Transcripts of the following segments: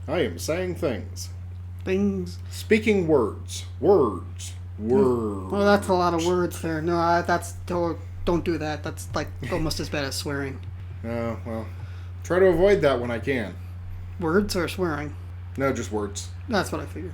I am saying things. Things. Speaking words. Words. Words. Well, that's a lot of words there. No, don't do that. That's like almost as bad as swearing. Well, try to avoid that when I can. Words or swearing? No, just words. That's what I figured.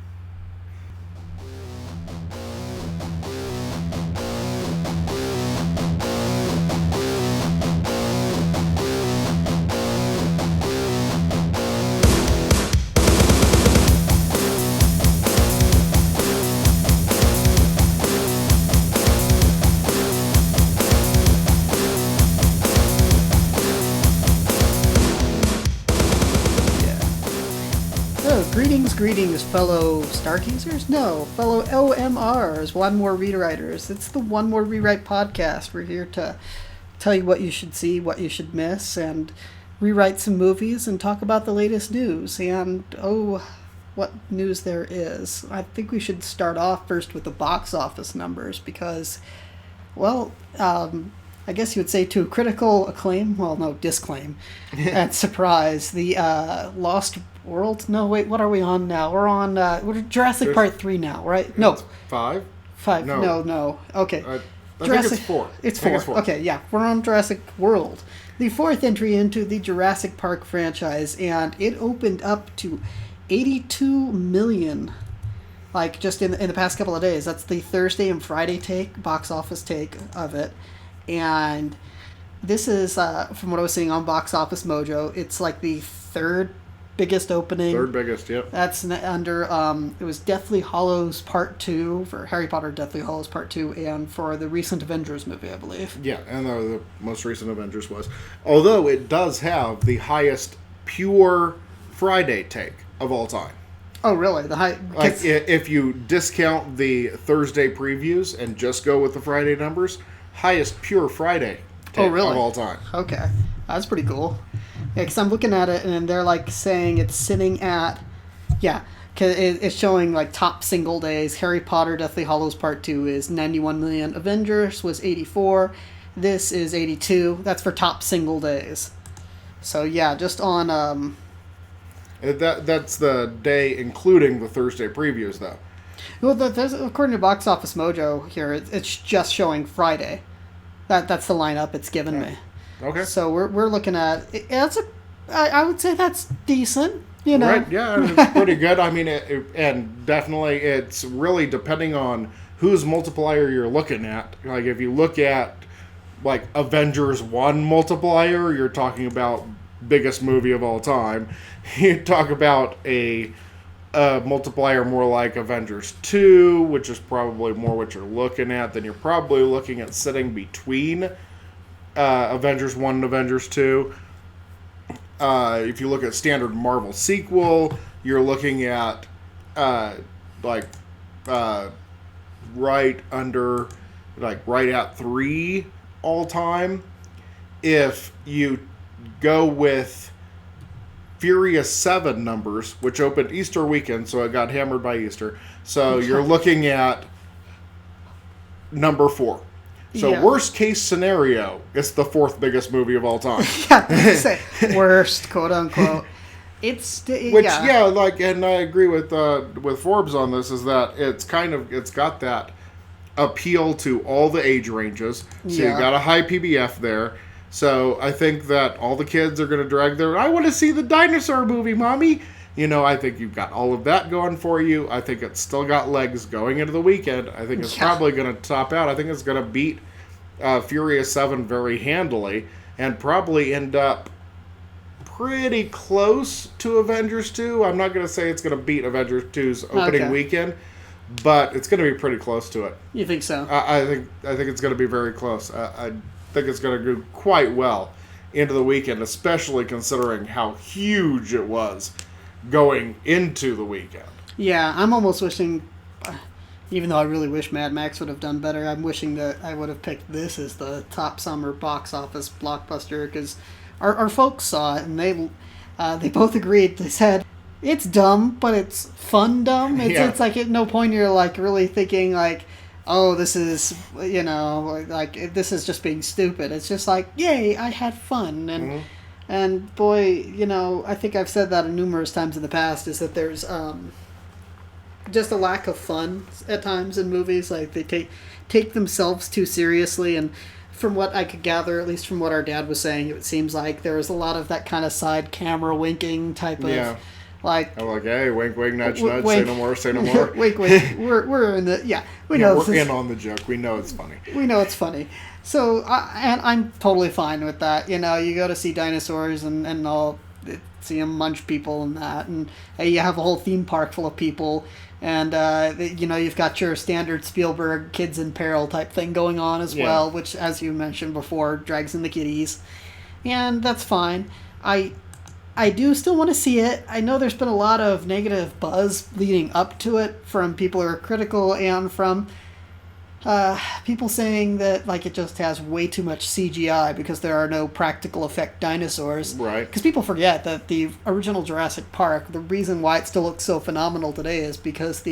Greetings, fellow Stargazers? No, fellow OMRs, One More Rewriters. It's the One More Rewrite podcast. We're here to tell you what you should see, what you should miss, and rewrite some movies and talk about the latest news. And, what news there is. I think we should start off first with the box office numbers because, I guess you would say to critical acclaim, disclaim, and surprise, the Lost World? No, wait, what are we on now? We're on we're Jurassic Part 3 now, right? No. 5? 5. No. Okay. I think it's 4. It's 4. Okay, yeah. We're on Jurassic World. The fourth entry into the Jurassic Park franchise, and it opened up to 82 million. Like, just in the past couple of days. That's the Thursday and Friday box office take of it. And this is, from what I was seeing on Box Office Mojo, it's like the third biggest opening. Third biggest, yep. That's under, it was Deathly Hallows Part 2, for Harry Potter Deathly Hallows Part 2, and for the recent Avengers movie, I believe. Yeah, and the most recent Avengers was. Although it does have the highest pure Friday take of all time. Oh, really? Like, if you discount the Thursday previews and just go with the Friday numbers, highest pure Friday take of all time. Okay. That's pretty cool. Yeah, because I'm looking at it, and they're, like, saying it's sitting at... Yeah, because it's showing, like, top single days. Harry Potter Deathly Hallows Part 2 is 91 million. Avengers was 84. This is 82. That's for top single days. So, yeah, just on... That's the day including the Thursday previews, though. Well, according to Box Office Mojo here, it's just showing Friday. That's the lineup it's given me. Okay. So we're looking at I would say that's decent. You know. Right. Yeah, it's pretty good. I mean, and definitely it's really depending on whose multiplier you're looking at. Like if you look at like Avengers 1 multiplier, you're talking about biggest movie of all time. You talk about a multiplier more like Avengers 2, which is probably more what you're looking at, then you're probably looking at sitting between Avengers 1 and Avengers 2. If you look at standard Marvel sequel, you're looking at right at 3 all time. If you go with Furious 7 numbers, which opened Easter weekend, so it got hammered by Easter. So you're looking at number 4. So worst case scenario, it's the 4th biggest movie of all time. Worst, quote unquote. And I agree with Forbes on this, is that it's got that appeal to all the age ranges. So you got a high PBF there. So I think that all the kids are going to drag I want to see the dinosaur movie, Mommy. You know, I think you've got all of that going for you. I think it's still got legs going into the weekend. I think it's probably going to top out. I think it's going to beat Furious 7 very handily and probably end up pretty close to Avengers 2. I'm not going to say it's going to beat Avengers 2's opening weekend, but it's going to be pretty close to it. You think so? I think it's going to be very close. I think it's going to go quite well into the weekend, especially considering how huge it was going into the weekend. Yeah, I'm almost wishing, even though I really wish Mad Max would have done better, I'm wishing that I would have picked this as the top summer box office blockbuster, because our folks saw it, and they both agreed. They said, it's dumb, but it's fun dumb. It's like at no point you're like really thinking like, oh, this is, this is just being stupid. It's just like, yay, I had fun. And And boy, you know, I think I've said that numerous times in the past, is that there's just a lack of fun at times in movies. Like, they take themselves too seriously, and from what I could gather, at least from what our dad was saying, it seems like there was a lot of that kind of side camera winking type of, like, I'm like, hey, wink, wink, nudge, nudge, say no more, say no more. Wink, wink. We're in the, we know we're in on the joke. We know it's funny. We know it's funny. So, and I'm totally fine with that. You know, you go to see dinosaurs and all, see them munch people and that, and you have a whole theme park full of people, and you know, you've got your standard Spielberg kids in peril type thing going on as well, which, as you mentioned before, drags in the kiddies, and that's fine. I do still want to see it. I know there's been a lot of negative buzz leading up to it from people who are critical, and from people saying that, like, it just has way too much CGI because there are no practical effect dinosaurs. Right. Because people forget that the original Jurassic Park, the reason why it still looks so phenomenal today is because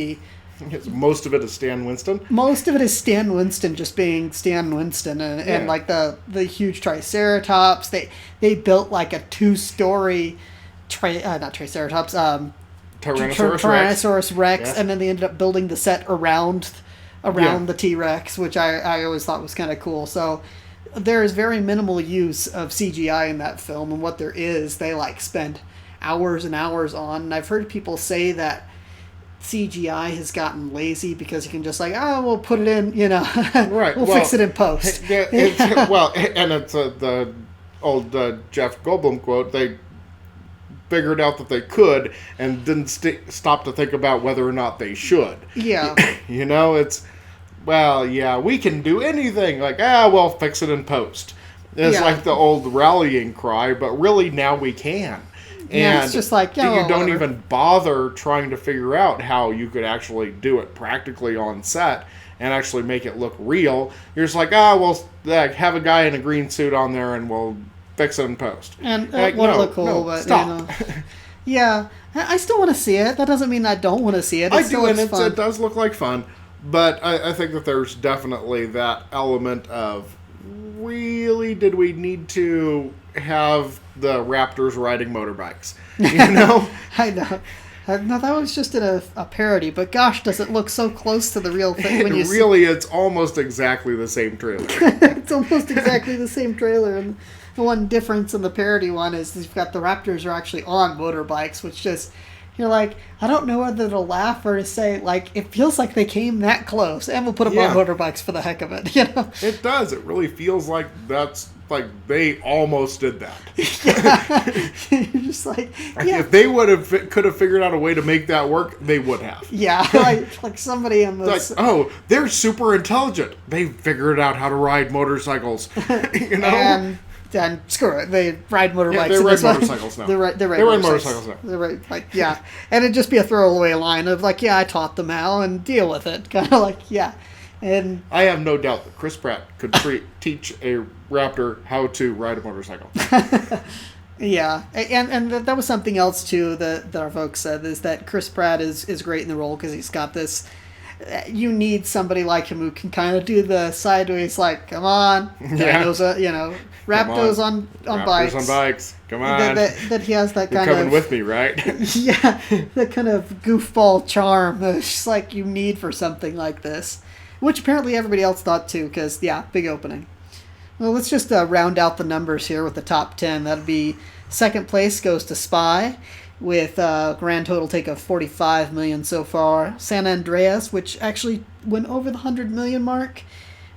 most of it is Stan Winston. Most of it is Stan Winston just being Stan Winston, and like the huge Triceratops. They built like a 2-story not Triceratops, Tyrannosaurus Rex, yes. And then they ended up building the set around the T-Rex, which I always thought was kind of cool. So there is very minimal use of CGI in that film, and what there is, they like spend hours and hours on. And I've heard people say that CGI has gotten lazy because you can just like, we'll put it in, you know, right? We'll fix it in post. Well, and it's the old Jeff Goldblum quote. They figured out that they could and didn't stop to think about whether or not they should. Yeah. You know, it's, we can do anything. Like, we'll fix it in post. It's like the old rallying cry, but really now we can. And it's just like, you don't even bother trying to figure out how you could actually do it practically on set and actually make it look real. You're just like, we'll have a guy in a green suit on there and we'll fix it in post. And it would look cool, but stop. You know. I still want to see it. That doesn't mean I don't want to see it. I do, and it does look like fun. But I think that there's definitely that element of, really, did we need to have the Raptors riding motorbikes? You know? I know. No, that was just in a parody, but gosh, does it look so close to the real thing when you it's almost exactly the same trailer. It's almost exactly the same trailer, and the one difference in the parody one is you've got the Raptors are actually on motorbikes, which just, you're like, I don't know whether to laugh or to say, like, it feels like they came that close, and we'll put them on motorbikes for the heck of it, you know? It does. It really feels like that's, like, they almost did that. Yeah. You're just like, if they could have figured out a way to make that work, they would have. Yeah, like somebody in this. Like, they're super intelligent. They figured out how to ride motorcycles. You know? And screw it, they ride motorbikes. Yeah, they ride motorcycles now. They ride motorcycles now. They ride, like, and it'd just be a throwaway line of like, I taught them how and deal with it. Kind of like, And I have no doubt that Chris Pratt could teach a Raptor how to ride a motorcycle. Yeah, and that was something else too that our folks said, is that Chris Pratt is great in the role because he's got this. You need somebody like him who can kind of do the sideways, like, come on, Raptors on bikes. Raptors on bikes, come on. That he has that You're kind of... coming with me, right? Yeah, that kind of goofball charm that's just like you need for something like this. Which apparently everybody else thought too, because, big opening. Well, let's just round out the numbers here with the top 10. That'd be second place goes to Spy, with a grand total take of $45 million so far. San Andreas, which actually went over the $100 million mark.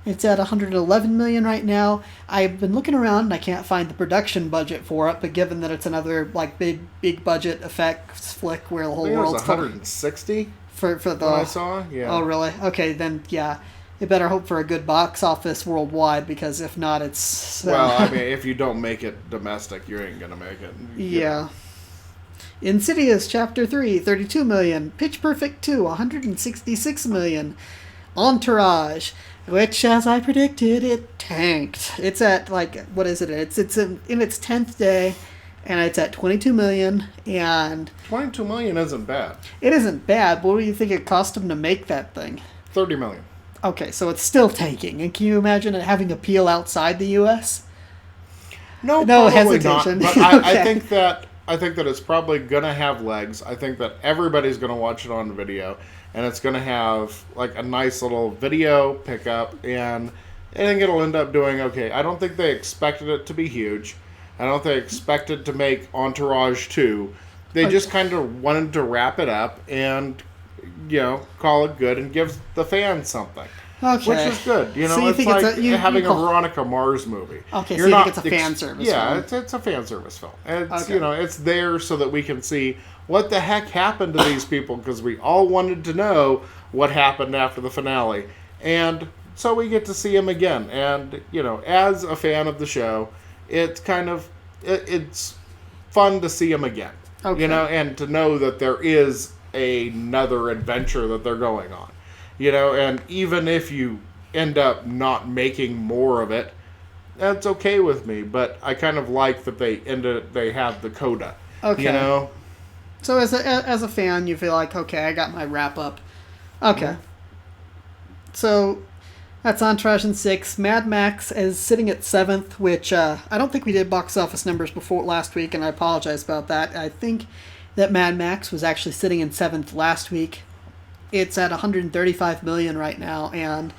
It's at $111 million right now. I've been looking around and I can't find the production budget for it, but given that it's another like big budget effects flick where the whole world's... It was 160 for the... What I saw, yeah. Oh, really? Okay, then, you better hope for a good box office worldwide, because if not, it's... Well, I mean, if you don't make it domestic, you ain't gonna make it. Yeah. Insidious Chapter 3, $32 million. Pitch Perfect 2, $166 million. Entourage, which, as I predicted, it tanked. It's at, like, what is it? It's in its 10th day, and it's at $22 million, and... $22 million isn't bad. It isn't bad, but what do you think it cost them to make that thing? $30 million. Okay, so it's still tanking, and can you imagine it having appeal outside the U.S.? No, no probably hesitation. not. But Okay. I think that it's probably gonna have legs. I think that everybody's gonna watch it on video, and it's gonna have like a nice little video pickup, and I think it'll end up doing okay. I don't think they expected it to be huge. I don't think they expected to make Entourage 2. They just kind of wanted to wrap it up and, call it good and give the fans something. Okay. Which is good. So you it's think like it's having a Veronica Mars movie. Okay, so you think it's a fan service film. Yeah, it's a fan service film. It's, Okay. It's there so that we can see what the heck happened to these people, because we all wanted to know what happened after the finale. And so we get to see him again. And, as a fan of the show, it's kind of, it's fun to see him again. Okay. And to know that there is another adventure that they're going on. And even if you end up not making more of it, that's okay with me. But I kind of like that they have the coda. Okay. So as a fan, you feel like, okay, I got my wrap up. Okay. Mm-hmm. So that's Entourage in 6. Mad Max is sitting at 7th, which I don't think we did box office numbers before last week, and I apologize about that. I think that Mad Max was actually sitting in 7th last week. It's at 135 million right now, and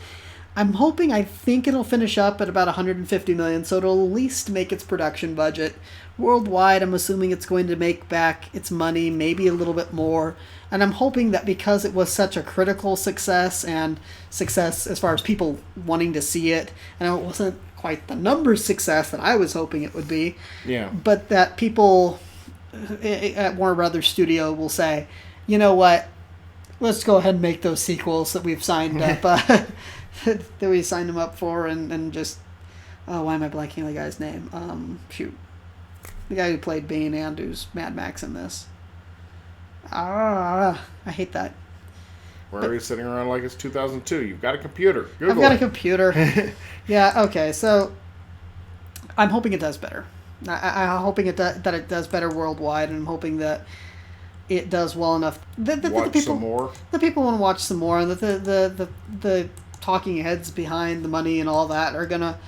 I think it'll finish up at about 150 million, so it'll at least make its production budget. Worldwide, I'm assuming it's going to make back its money, maybe a little bit more, and I'm hoping that because it was such a critical success, and success as far as people wanting to see it, and it wasn't quite the numbers success that I was hoping it would be, but that people at Warner Brothers Studio will say, you know what, let's go ahead and make those sequels that we've signed up, that we signed them up for, and just, why am I blanking on the guy's name? The guy who played Bane and who's Mad Max in this. I hate that. Where are you sitting around like it's 2002? You've got a computer. Google I've got a computer. Yeah, okay, so I'm hoping it does better. I'm hoping that it does better worldwide, and I'm hoping that it does well enough. Some more. The people want to watch some more, and the talking heads behind the money and all that are gonna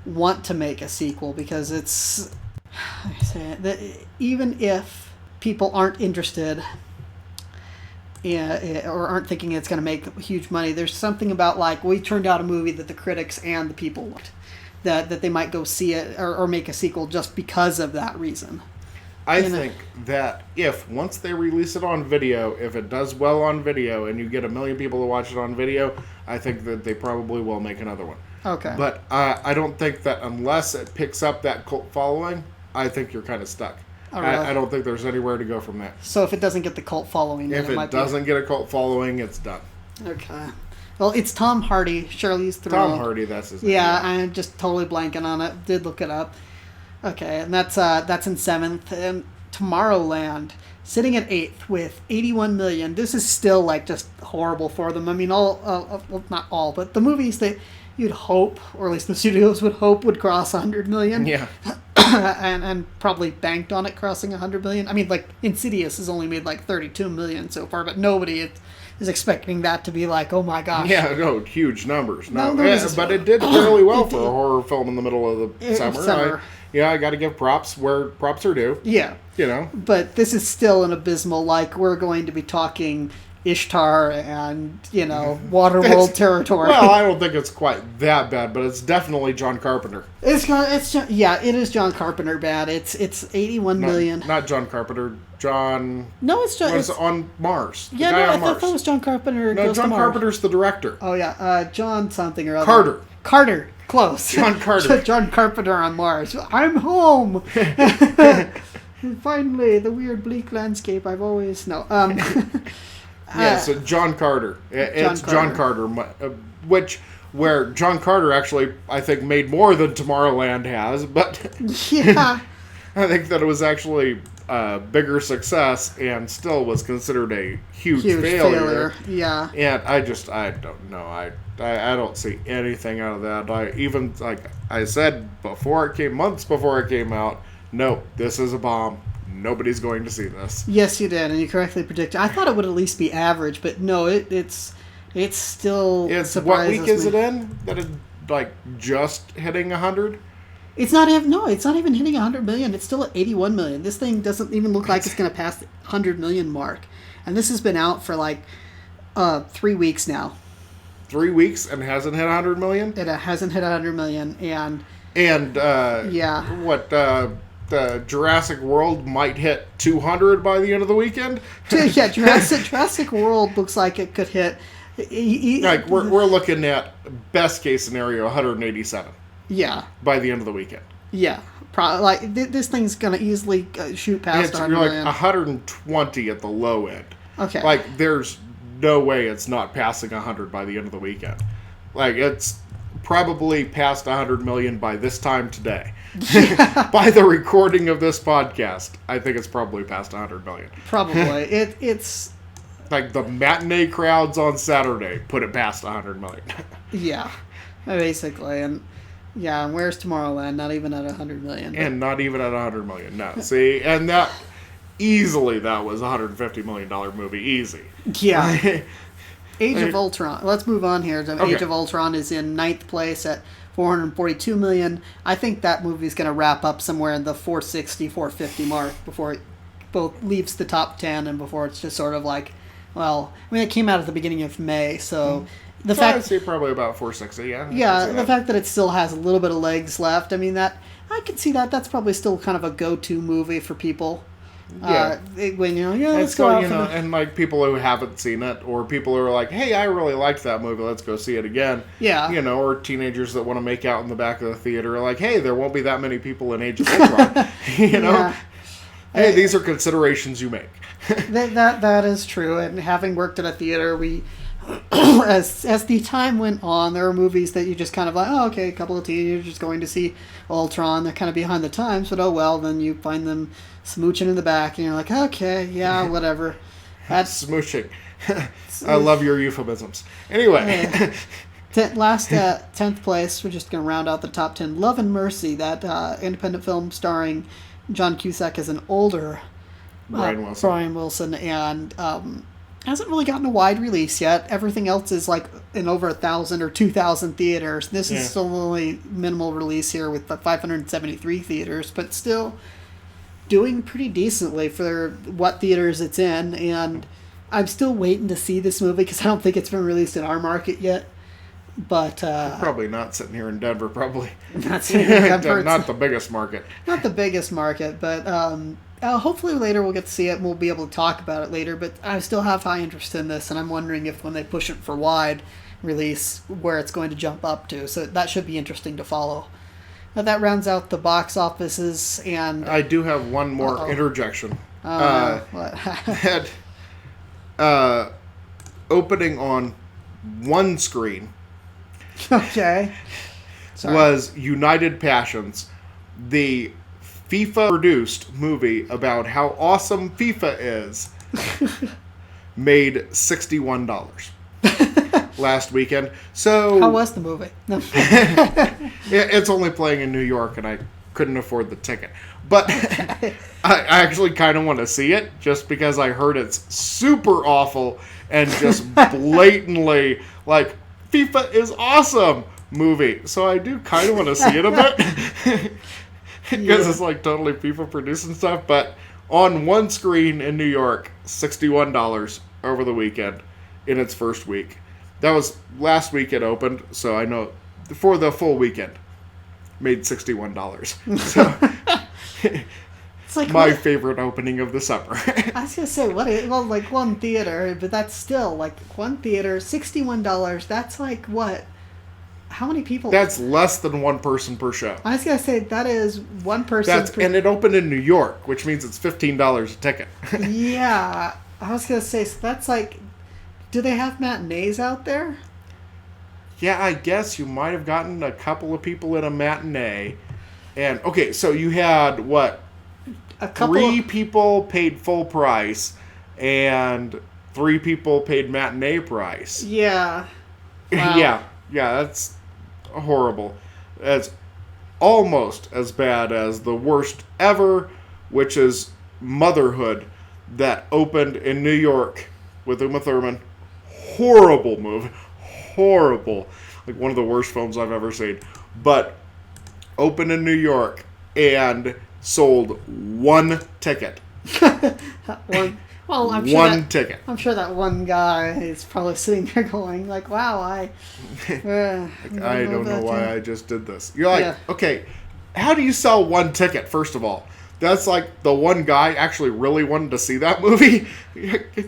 want to make a sequel, because it's, even if people aren't interested or aren't thinking it's going to make huge money, there's something about, like, we turned out a movie that the critics and the people want, that they might go see it or make a sequel just because of that reason. I think that once they release it on video, if it does well on video and you get 1 million people to watch it on video, I think that they probably will make another one. Okay. But I don't think that unless it picks up that cult following, I think you're kind of stuck. Oh, really? I don't think there's anywhere to go from there. So if it doesn't get the cult following, then if it doesn't get a cult following, it's done. Okay. Well, it's Tom Hardy, Charlize Theron. Tom Hardy, that's his name. Yeah, I'm just totally blanking on it. Did look it up. Okay, and that's in 7th. And Tomorrowland, sitting at 8th with 81 million. This is still, like, just horrible for them. I mean, well, not all, but the movies that you'd hope, or at least the studios would hope, would cross 100 million. Yeah. and probably banked on it crossing 100 million. I mean, like, Insidious has only made like 32 million so far, but nobody is expecting that to be like, oh my gosh. Yeah, no, huge numbers. No, yeah, but it did fairly well for a horror film in the middle of the summer. I got to give props where props are due. Yeah. But this is still an abysmal, like, we're going to be talking Ishtar and, Waterworld territory. Well, I don't think it's quite that bad, but it's definitely John Carpenter. It is John Carpenter bad. It's 81 million. Not John Carpenter. John. No, it's John. It's on Mars. Yeah, no, I thought it was John Carpenter. No, John Carpenter's the director. Oh yeah, John something or other. Carter. Close. John Carter. John Carpenter on Mars. I'm home. Finally, the weird bleak landscape I've always so John Carter. It's John Carter, where John Carter actually, I think, made more than Tomorrowland has, but yeah, I think that it was actually a bigger success and still was considered a huge failure. Yeah, and I don't know. I don't see anything out of that. Even like I said months before it came out, no, this is a bomb. Nobody's going to see this. Yes, you did, and you correctly predicted. I thought it would at least be average, but no, it's still. What week is it in? That it just hitting 100? It's not even hitting 100 million. It's still at 81 million. This thing doesn't even look like it's going to pass the 100 million mark. And this has been out for like 3 weeks now. 3 weeks and hasn't hit 100 million? It hasn't hit 100 million. And Jurassic World might hit 200 by the end of the weekend? Yeah, Jurassic World looks like it could hit... Like we're looking at best case scenario 187. Yeah. By the end of the weekend. Yeah. Like, this thing's going to easily shoot past 100 million. 120 at the low end. Okay. Like, there's no way it's not passing 100 by the end of the weekend. Like, it's probably past 100 million by this time today. Yeah. By the recording of this podcast, I think it's probably past 100 million. Probably. It's... Like, the matinee crowds on Saturday put it past 100 million. Yeah. Basically, and... Yeah, and where's Tomorrowland? Not even at 100 million. But... And not even at 100 million, no. See, and that was a $150 million movie, easy. Yeah. Age of Ultron. Let's move on here. Okay. Age of Ultron is in 9th place at 442 million. I think that movie's going to wrap up somewhere in the 460, 450 mark before it both leaves the top 10 and before it's just sort of like, well, I mean, it came out at the beginning of May, so... I'd say probably about 460, yeah. Yeah, the fact that it still has a little bit of legs left, I mean, I can see that. That's probably still kind of a go-to movie for people. Yeah. Let's go out and like people who haven't seen it, or people who are like, hey, I really liked that movie, let's go see it again. Yeah. Or teenagers that want to make out in the back of the theater are like, hey, there won't be that many people in Age of Ultron. Yeah. Hey, these are considerations you make. that is true, and having worked at a theater, we... as the time went on, there were movies that you just kind of like, oh, okay, a couple of teenagers going to see Ultron. They're kind of behind the times, but oh well. Then you find them smooching in the back, and you're like, okay, yeah, whatever. That's smooching. I love your euphemisms. Anyway, last 10th place. We're just going to round out the top 10. Love and Mercy, that independent film starring John Cusack as an older Brian Wilson, and hasn't really gotten a wide release yet. Everything else is like in over 1,000 or 2,000 theaters. This is still only minimal release here with the 573 theaters, but still doing pretty decently for what theaters it's in. And I'm still waiting to see this movie because I don't think it's been released in our market yet. But probably not sitting here in Denver. Probably not sitting in Denver. Not the biggest market. Not the biggest market, but. Hopefully later we'll get to see it and we'll be able to talk about it later, but I still have high interest in this, and I'm wondering if when they push it for wide release, where it's going to jump up to. So that should be interesting to follow. Now that rounds out the box offices, and... I do have one more interjection. What? Opening on one screen okay. was United Passions, the FIFA-produced movie about how awesome FIFA is, made $61 last weekend. So how was the movie? No. It's only playing in New York, and I couldn't afford the ticket. But I actually kind of want to see it, just because I heard it's super awful and just blatantly, like, FIFA is awesome movie. So I do kind of want to see it a bit. Because it's like totally FIFA produced and stuff, but on one screen in New York, $61 over the weekend in its first week. That was last week it opened, so I know for the full weekend, made $61. So it's like my favorite opening of the summer. I was gonna say like one theater, but that's still like one theater, $61. That's like what? How many people? That's less than one person per show. I was going to say, that is one person and it opened in New York, which means it's $15 a ticket. Yeah. I was going to say, so that's like... Do they have matinees out there? Yeah, I guess you might have gotten a couple of people in a matinee. And, okay, so you had, what? Three people paid full price, and 3 people paid matinee price. Yeah. Wow. Yeah, that's horrible. It's almost as bad as the worst ever, which is Motherhood, that opened in New York with Uma Thurman. Horrible movie. Horrible. Like one of the worst films I've ever seen. But opened in New York and sold one ticket. Well, I'm sure ticket. I'm sure that one guy is probably sitting there going, like, wow, I don't know why I just did this. You're like, okay, how do you sell one ticket, first of all? That's like the one guy actually really wanted to see that movie?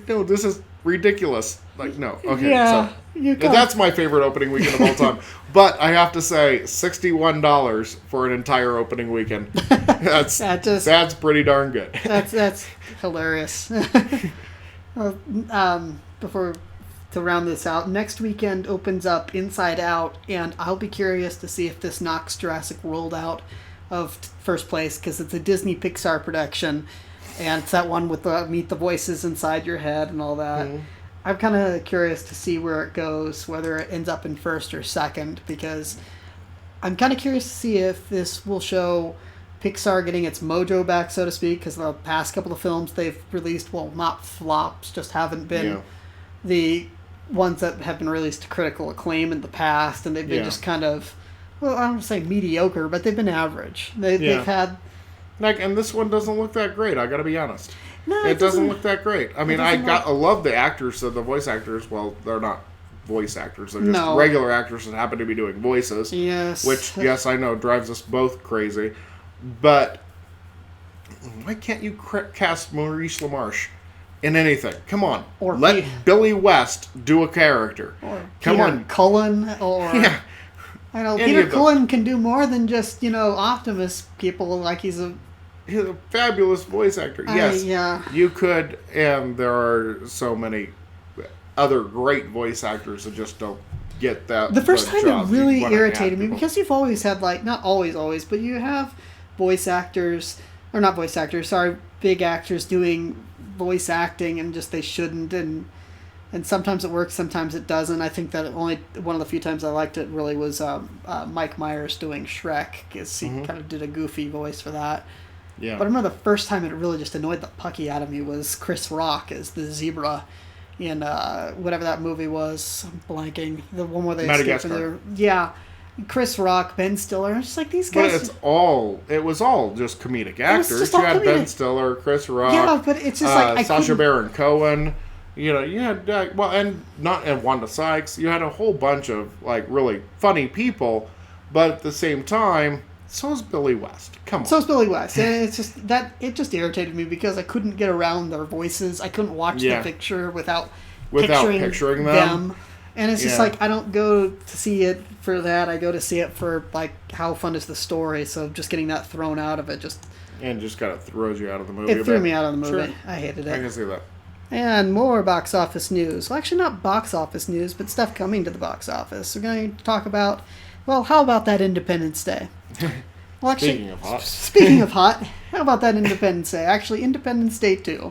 No, this is ridiculous. Like, no. Okay, so that's my favorite opening weekend of all time. But I have to say, $61 for an entire opening weekend. That's pretty darn good. That's hilarious. Before to round this out, next weekend opens up Inside Out, and I'll be curious to see if this knocks Jurassic World out of first place, because it's a Disney Pixar production, and it's that one with the meet the voices inside your head and all that. Mm-hmm. I'm kind of curious to see where it goes, whether it ends up in first or second, because I'm kind of curious to see if this will show Pixar getting its mojo back, so to speak, because the past couple of films they've released, well, not flops, just haven't been the ones that have been released to critical acclaim in the past, and they've been just kind of, well, I don't want to say mediocre, but they've been average. They've had... and this one doesn't look that great, I gotta be honest. No, it doesn't look that great. I mean, I love the actors, the voice actors. Well, they're not voice actors. They're just regular actors that happen to be doing voices. Yes. Which, yes, I know, drives us both crazy. But why can't you cast Maurice LaMarche in anything? Come on. Or let Billy West do a character. Or Peter Cullen. Or... Yeah. I know, Peter Cullen can do more than just, Optimus people, like he's a fabulous voice actor. Yes, you could, and there are so many other great voice actors that just don't get that. The first time it really irritated me, because you've always had, like, not always, but you have voice actors, or not voice actors, sorry, big actors doing voice acting, and just they shouldn't, and sometimes it works, sometimes it doesn't. I think that only one of the few times I liked it really was Mike Myers doing Shrek, because he kind of did a goofy voice for that. Yeah. But I remember the first time it really just annoyed the pucky out of me was Chris Rock as the zebra in whatever that movie was. I'm blanking. The one where they escaped from there. Yeah. Chris Rock, Ben Stiller. It's just like these guys. But it was all just comedic actors. You had Ben Stiller, Chris Rock. Yeah, but it's just like Sacha Baron Cohen. You had and Wanda Sykes. You had a whole bunch of like really funny people, but at the same time, so is Billy West. Come on. So is Billy West. And it's just that it just irritated me because I couldn't get around their voices. I couldn't watch the picture without picturing them. And it's just like I don't go to see it for that. I go to see it for like how fun is the story. So just getting that thrown out of it just kind of throws you out of the movie. It threw me out of the movie. Sure. I hated it. I can see that. And more box office news. Well, actually not box office news, but stuff coming to the box office. We're going to talk about, well, how about that Independence Day? Well, actually, speaking of hot, how about that Independence Day? Actually, Independence Day 2.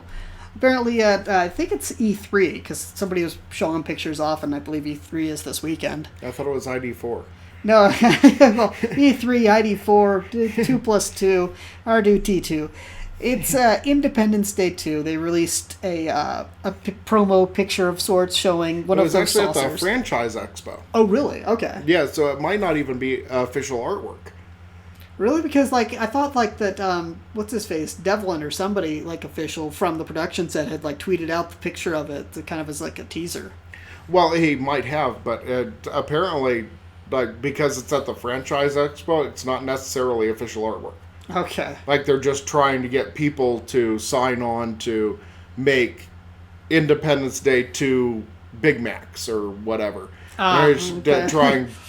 Apparently, I think it's E3, because somebody was showing pictures off, and I believe E3 is this weekend. I thought it was ID4. No, well, E3, ID4, 2 plus 2, R2-T2. It's Independence Day 2. They released a promo picture of sorts showing one of those saucers. It was actually at the Franchise Expo. Oh, really? Okay. Yeah, so it might not even be official artwork. Really? Because, like, I thought, like, that, what's his face? Devlin or somebody, like, official from the production set had, like, tweeted out the picture of it kind of as, like, a teaser. Well, he might have, but apparently, like, because it's at the Franchise Expo, it's not necessarily official artwork. Okay. Like, they're just trying to get people to sign on to make Independence Day 2 Big Macs or whatever. They're just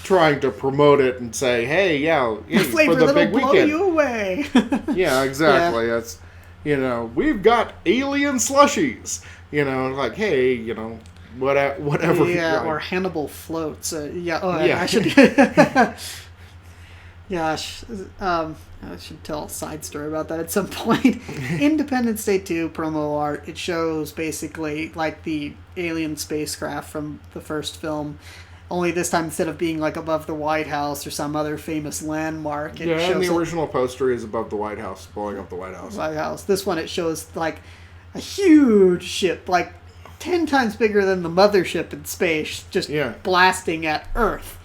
trying to promote it and say, hey, for the big weekend. Blow you away. Yeah, exactly. Yeah. That's, we've got alien slushies. Like, hey, whatever. Yeah, or Hannibal floats. I should... Gosh, I should tell a side story about that at some point. Independence Day 2 promo art, it shows basically like the alien spacecraft from the first film, only this time instead of being like above the White House or some other famous landmark. And the original poster is above the White House, blowing up the White House. This one, it shows like a huge ship, like 10 times bigger than the mothership in space, just blasting at Earth.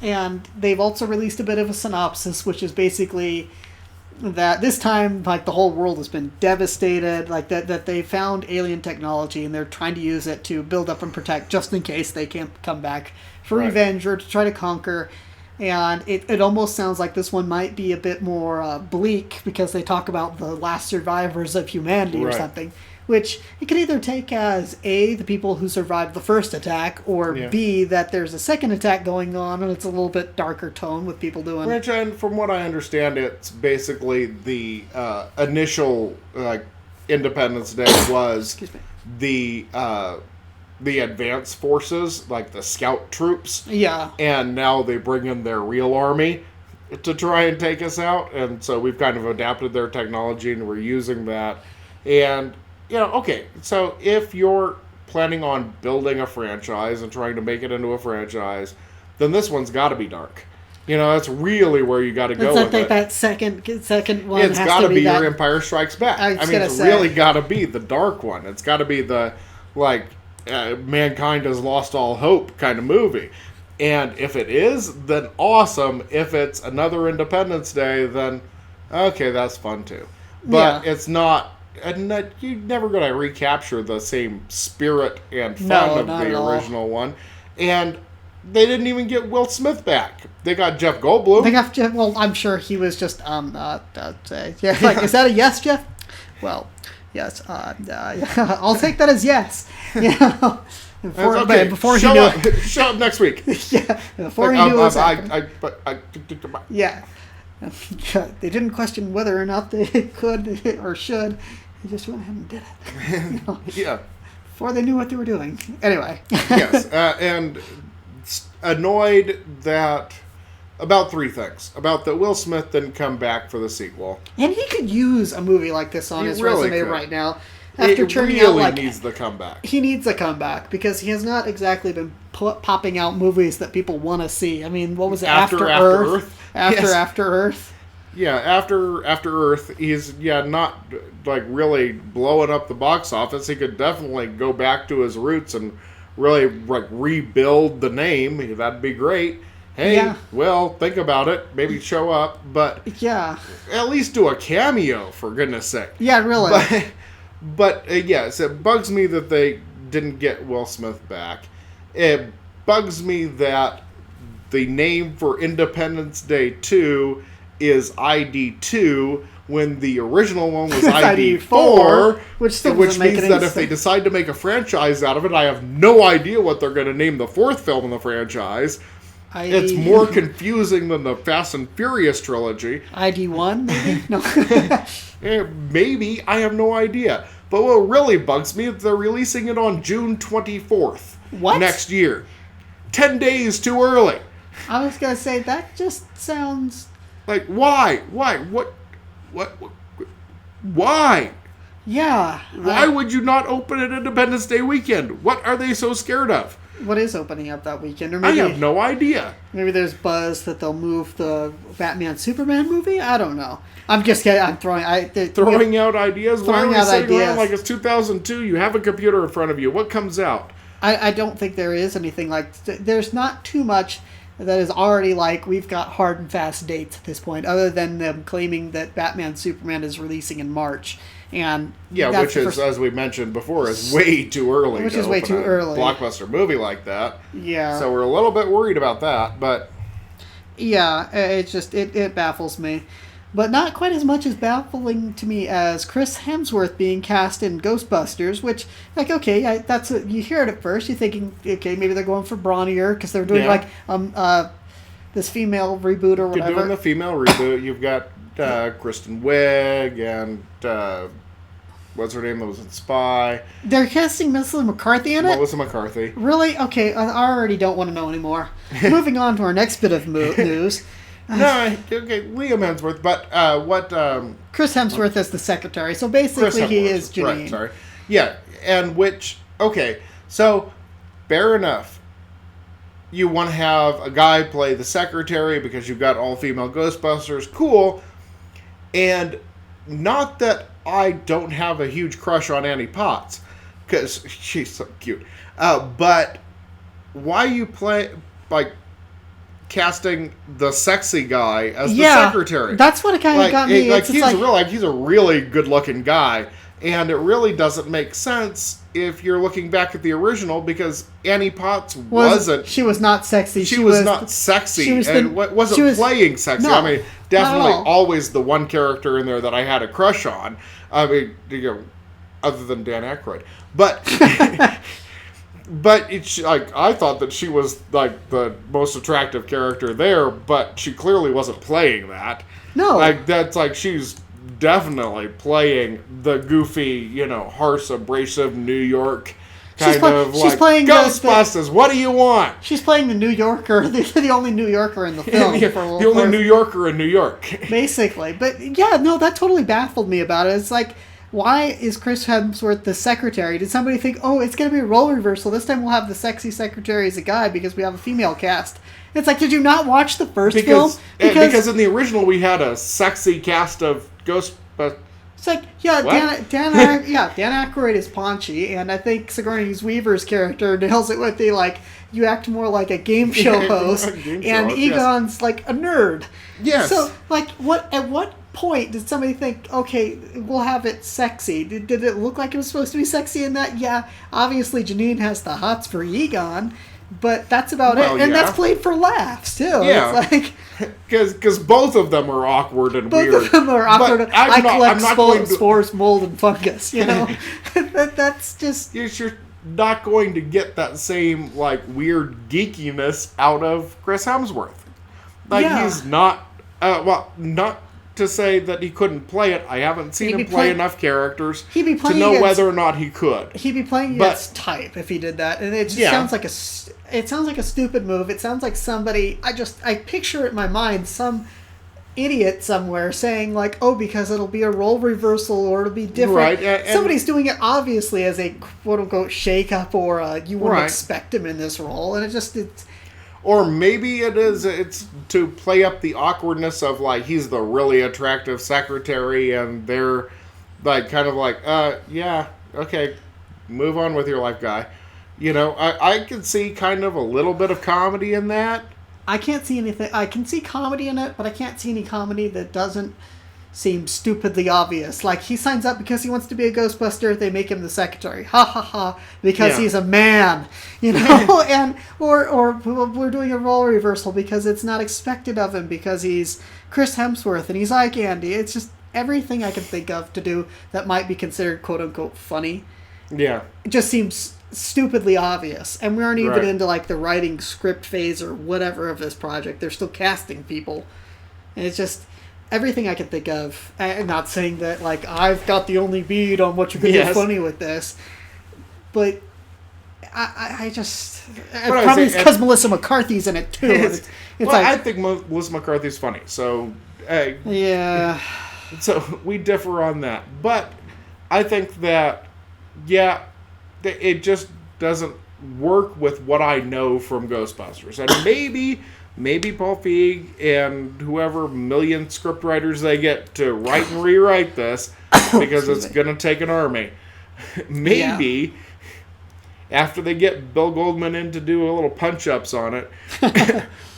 And they've also released a bit of a synopsis, which is basically that this time, like, the whole world has been devastated, like that they found alien technology and they're trying to use it to build up and protect just in case they can't come back for revenge or to try to conquer. And it almost sounds like this one might be a bit more bleak because they talk about the last survivors of humanity or something, which it could either take as A, the people who survived the first attack, or B, that there's a second attack going on and it's a little bit darker tone with people doing... Which, and from what I understand, it's basically the initial Independence Day was the advanced forces, like the scout troops. Yeah. And now they bring in their real army to try and take us out. And so we've kind of adapted their technology and we're using that. And, okay, so if you're planning on building a franchise and trying to make it into a franchise, then this one's got to be dark. That's really where you got to go with it. That second one it's got to be your Empire Strikes Back. It's really got to be the dark one. It's got to be the, mankind has lost all hope kind of movie. And if it is, then awesome. If it's another Independence Day, then okay, that's fun too. But it's not, and you're never going to recapture the same spirit and fun of the original one. And they didn't even get Will Smith back. They got Jeff Goldblum. Well, I'm sure he was just is that a yes, Jeff? Well, yes. I'll take that as yes. Before he knew it. Show up next week. Before he knew it. Yeah. They didn't question whether or not they could or should. They just went ahead and did it. Yeah. Before they knew what they were doing. Anyway. Yes, and annoyed that about three things. About that Will Smith didn't come back for the sequel. And he could use a movie like this on his resume right now. After turning out like... He needs the comeback. He needs a comeback because he has not exactly been popping out movies that people want to see. I mean, what was it? After Earth? After Earth? Yeah, After Earth, he's, not, really blowing up the box office. He could definitely go back to his roots and really, rebuild the name. That'd be great. Hey, well, think about it. Maybe show up, but... Yeah. At least do a cameo, for goodness sake. Yeah, really. But yes, it bugs me that they didn't get Will Smith back. It bugs me that the name for Independence Day 2 is ID2 when the original one was ID4, which means that if they decide to make a franchise out of it, I have no idea what they're going to name the fourth film in the franchise. It's more confusing than the Fast and Furious trilogy. ID1, maybe? No. Maybe. I have no idea. But what really bugs me is they're releasing it on June 24th. What? Next year. 10 days too early. I was going to say, that just sounds... Why? What? Why? Yeah. Why would you not open it Independence Day weekend? What are they so scared of? What is opening up that weekend? Or maybe, I have no idea. Maybe there's buzz that they'll move the Batman-Superman movie? I don't know. I'm just kidding. I'm throwing out ideas? Why are we sitting around like it's 2002? You have a computer in front of you. What comes out? I don't think there is anything there's not too much that is already we've got hard and fast dates at this point, other than them claiming that Batman-Superman is releasing in March. And which is, as we mentioned before, is way too early. Which is way too early. Blockbuster movie like that. Yeah. So we're a little bit worried about that, but... Yeah, it baffles me. But not quite as much as baffling to me as Chris Hemsworth being cast in Ghostbusters, which, that's what you hear it at first. You're thinking, okay, maybe they're going for brawnier because they're doing this female reboot or whatever. You're doing the female reboot. You've got Kristen Wiig and what's her name that was in Spy. They're casting Melissa McCarthy in it? Melissa McCarthy. Really? Okay, I already don't want to know anymore. Moving on to our next bit of news. No, okay, Liam Hemsworth, but what... Chris Hemsworth is the secretary, so basically he is Janine. Right, sorry. Yeah, and which... Okay, so, fair enough. You want to have a guy play the secretary because you've got all-female Ghostbusters. Cool. And not that I don't have a huge crush on Annie Potts, because she's so cute. But why you play... casting the sexy guy as the secretary. That's what it kind of got me. He's a really good-looking guy, and it really doesn't make sense if you're looking back at the original, because Annie Potts wasn't. She was not sexy. She was not sexy, wasn't playing sexy. No, I mean, definitely always the one character in there that I had a crush on. I mean, other than Dan Aykroyd, but. But it's like, I thought that she was like the most attractive character there, but she clearly wasn't playing that. No, like that's like she's definitely playing the goofy, harsh, abrasive New York she's playing Ghostbusters. What do you want? She's playing the New Yorker, the only New Yorker in the film. The only New Yorker in New York, basically. But yeah, no, that totally baffled me about it. It's like, why is Chris Hemsworth the secretary? Did somebody think, oh, it's going to be a role reversal. This time we'll have the sexy secretary as a guy because we have a female cast. It's like, did you not watch the first film? Because in the original we had a sexy cast of Ghostbusters. It's like, Dan Aykroyd is paunchy, and I think Sigourney Weaver's character nails it with the, like, you act more like a game show host, and Egon's like a nerd. Yes. So, like, at what point did somebody think, okay, we'll have it sexy? Did it look like it was supposed to be sexy in that? Yeah, obviously Janine has the hots for Egon, but that's about it. And that's played for laughs, too. Yeah. It's like... Because both of them are awkward and weird. Both of them are awkward. I collect spores, mold, and fungus, That's just... You're not going to get that same, like, weird geekiness out of Chris Hemsworth. He's not... not to say that he couldn't play it. I haven't seen him play enough characers to know whether or not he could. He'd be playing against type if he did that, and it just sounds like a stupid move. It sounds like somebody. I picture it in my mind some idiot somewhere saying like, "Oh, because it'll be a role reversal or it'll be different." Right. Somebody's doing it obviously as a quote unquote shake up, or you wouldn't expect him in this role, and it's. Or maybe it's to play up the awkwardness of, like, he's the really attractive secretary and they're, like, kind of like, yeah, okay, move on with your life, guy. I can see kind of a little bit of comedy in that. I can't see anything. I can see comedy in it, but I can't see any comedy that doesn't seem stupidly obvious. Like, he signs up because he wants to be a Ghostbuster, they make him the secretary. Ha ha ha. Because he's a man. And or we're doing a role reversal because it's not expected of him because he's Chris Hemsworth and he's eye candy. It's just everything I can think of to do that might be considered quote unquote funny. Yeah. It just seems stupidly obvious. And we aren't even into like the writing script phase or whatever of this project. They're still casting people. And it's just everything I can think of. I'm not saying that, like, I've got the only bead on what you can do funny with this. But I just... probably it's because Melissa McCarthy's in it, too. It's I think Melissa McCarthy's funny, so... yeah. So, we differ on that. But I think that, it just doesn't work with what I know from Ghostbusters. And maybe Paul Feig and whoever million scriptwriters they get to write and rewrite this, because it's going to take an army. Maybe after they get Bill Goldman in to do a little punch-ups on it,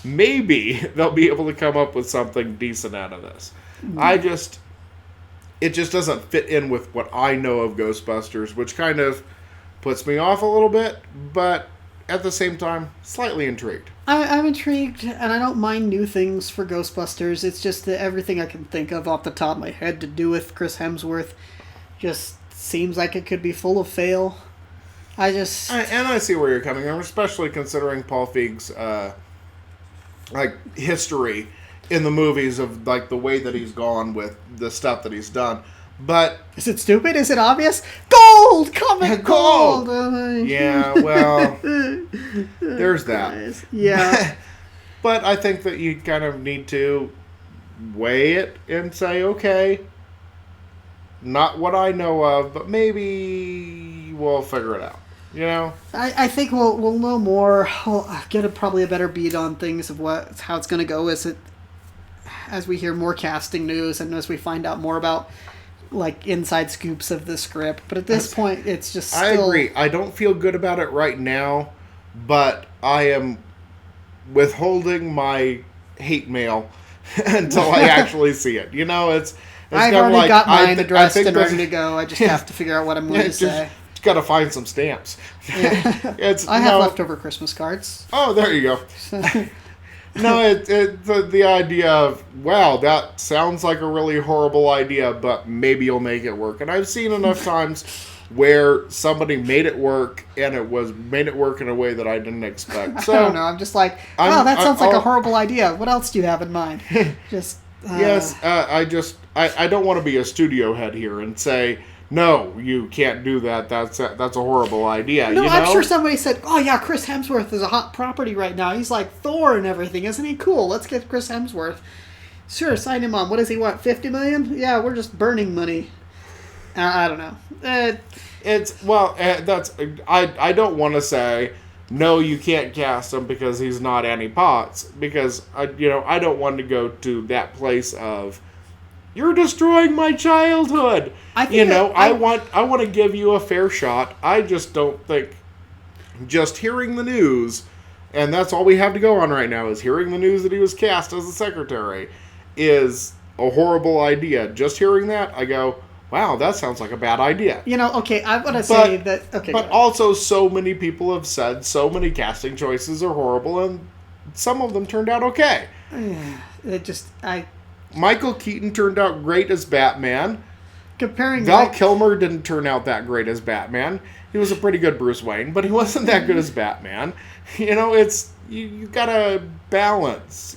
maybe they'll be able to come up with something decent out of this. It just doesn't fit in with what I know of Ghostbusters, which kind of puts me off a little bit, but at the same time, slightly intrigued. I'm intrigued, and I don't mind new things for Ghostbusters. It's just that everything I can think of off the top of my head to do with Chris Hemsworth just seems like it could be full of fail. And I see where you're coming from, especially considering Paul Feig's history in the movies of like the way that he's gone with the stuff that he's done. But is it stupid? Is it obvious? Gold! Comic gold! Yeah, well, there's that. Yeah. But I think that you kind of need to weigh it and say, okay, not what I know of, but maybe we'll figure it out. I think we'll know more. We'll get probably a better beat on things of how it's going to go as we hear more casting news and as we find out more about like inside scoops of the script. But at this point, it's just still... I agree. I don't feel good about it right now, but I am withholding my hate mail until I actually see it. You know, it's I've already got mine addressed and ready to go. I just have to figure out what I'm going to say. Got to find some stamps. Yeah. I have leftover Christmas cards. Oh, there you go. No, the idea of, wow, that sounds like a really horrible idea, but maybe you'll make it work. And I've seen enough times where somebody made it work, and made it work in a way that I didn't expect. So I don't know. I'm just like, wow, that sounds like a horrible idea. What else do you have in mind? Just yes, I don't want to be a studio head here and say, no, you can't do that. That's a horrible idea. No, I'm sure somebody said, oh yeah, Chris Hemsworth is a hot property right now. He's like Thor and everything. Isn't he cool? Let's get Chris Hemsworth. Sure, sign him on. What does he want, 50 million? Yeah, we're just burning money. I don't know. I don't want to say, no, you can't cast him because he's not Annie Potts. Because, I don't want to go to that place of, you're destroying my childhood. I want to give you a fair shot. I just don't think just hearing the news, and that's all we have to go on right now, is hearing the news that he was cast as the secretary is a horrible idea. Just hearing that, I go, wow, that sounds like a bad idea. Okay, I'm going to say that... Okay, but also, so many people have said so many casting choices are horrible, and some of them turned out okay. Michael Keaton turned out great as Batman. Val Kilmer didn't turn out that great as Batman. He was a pretty good Bruce Wayne, but he wasn't that good as Batman. It's you gotta balance.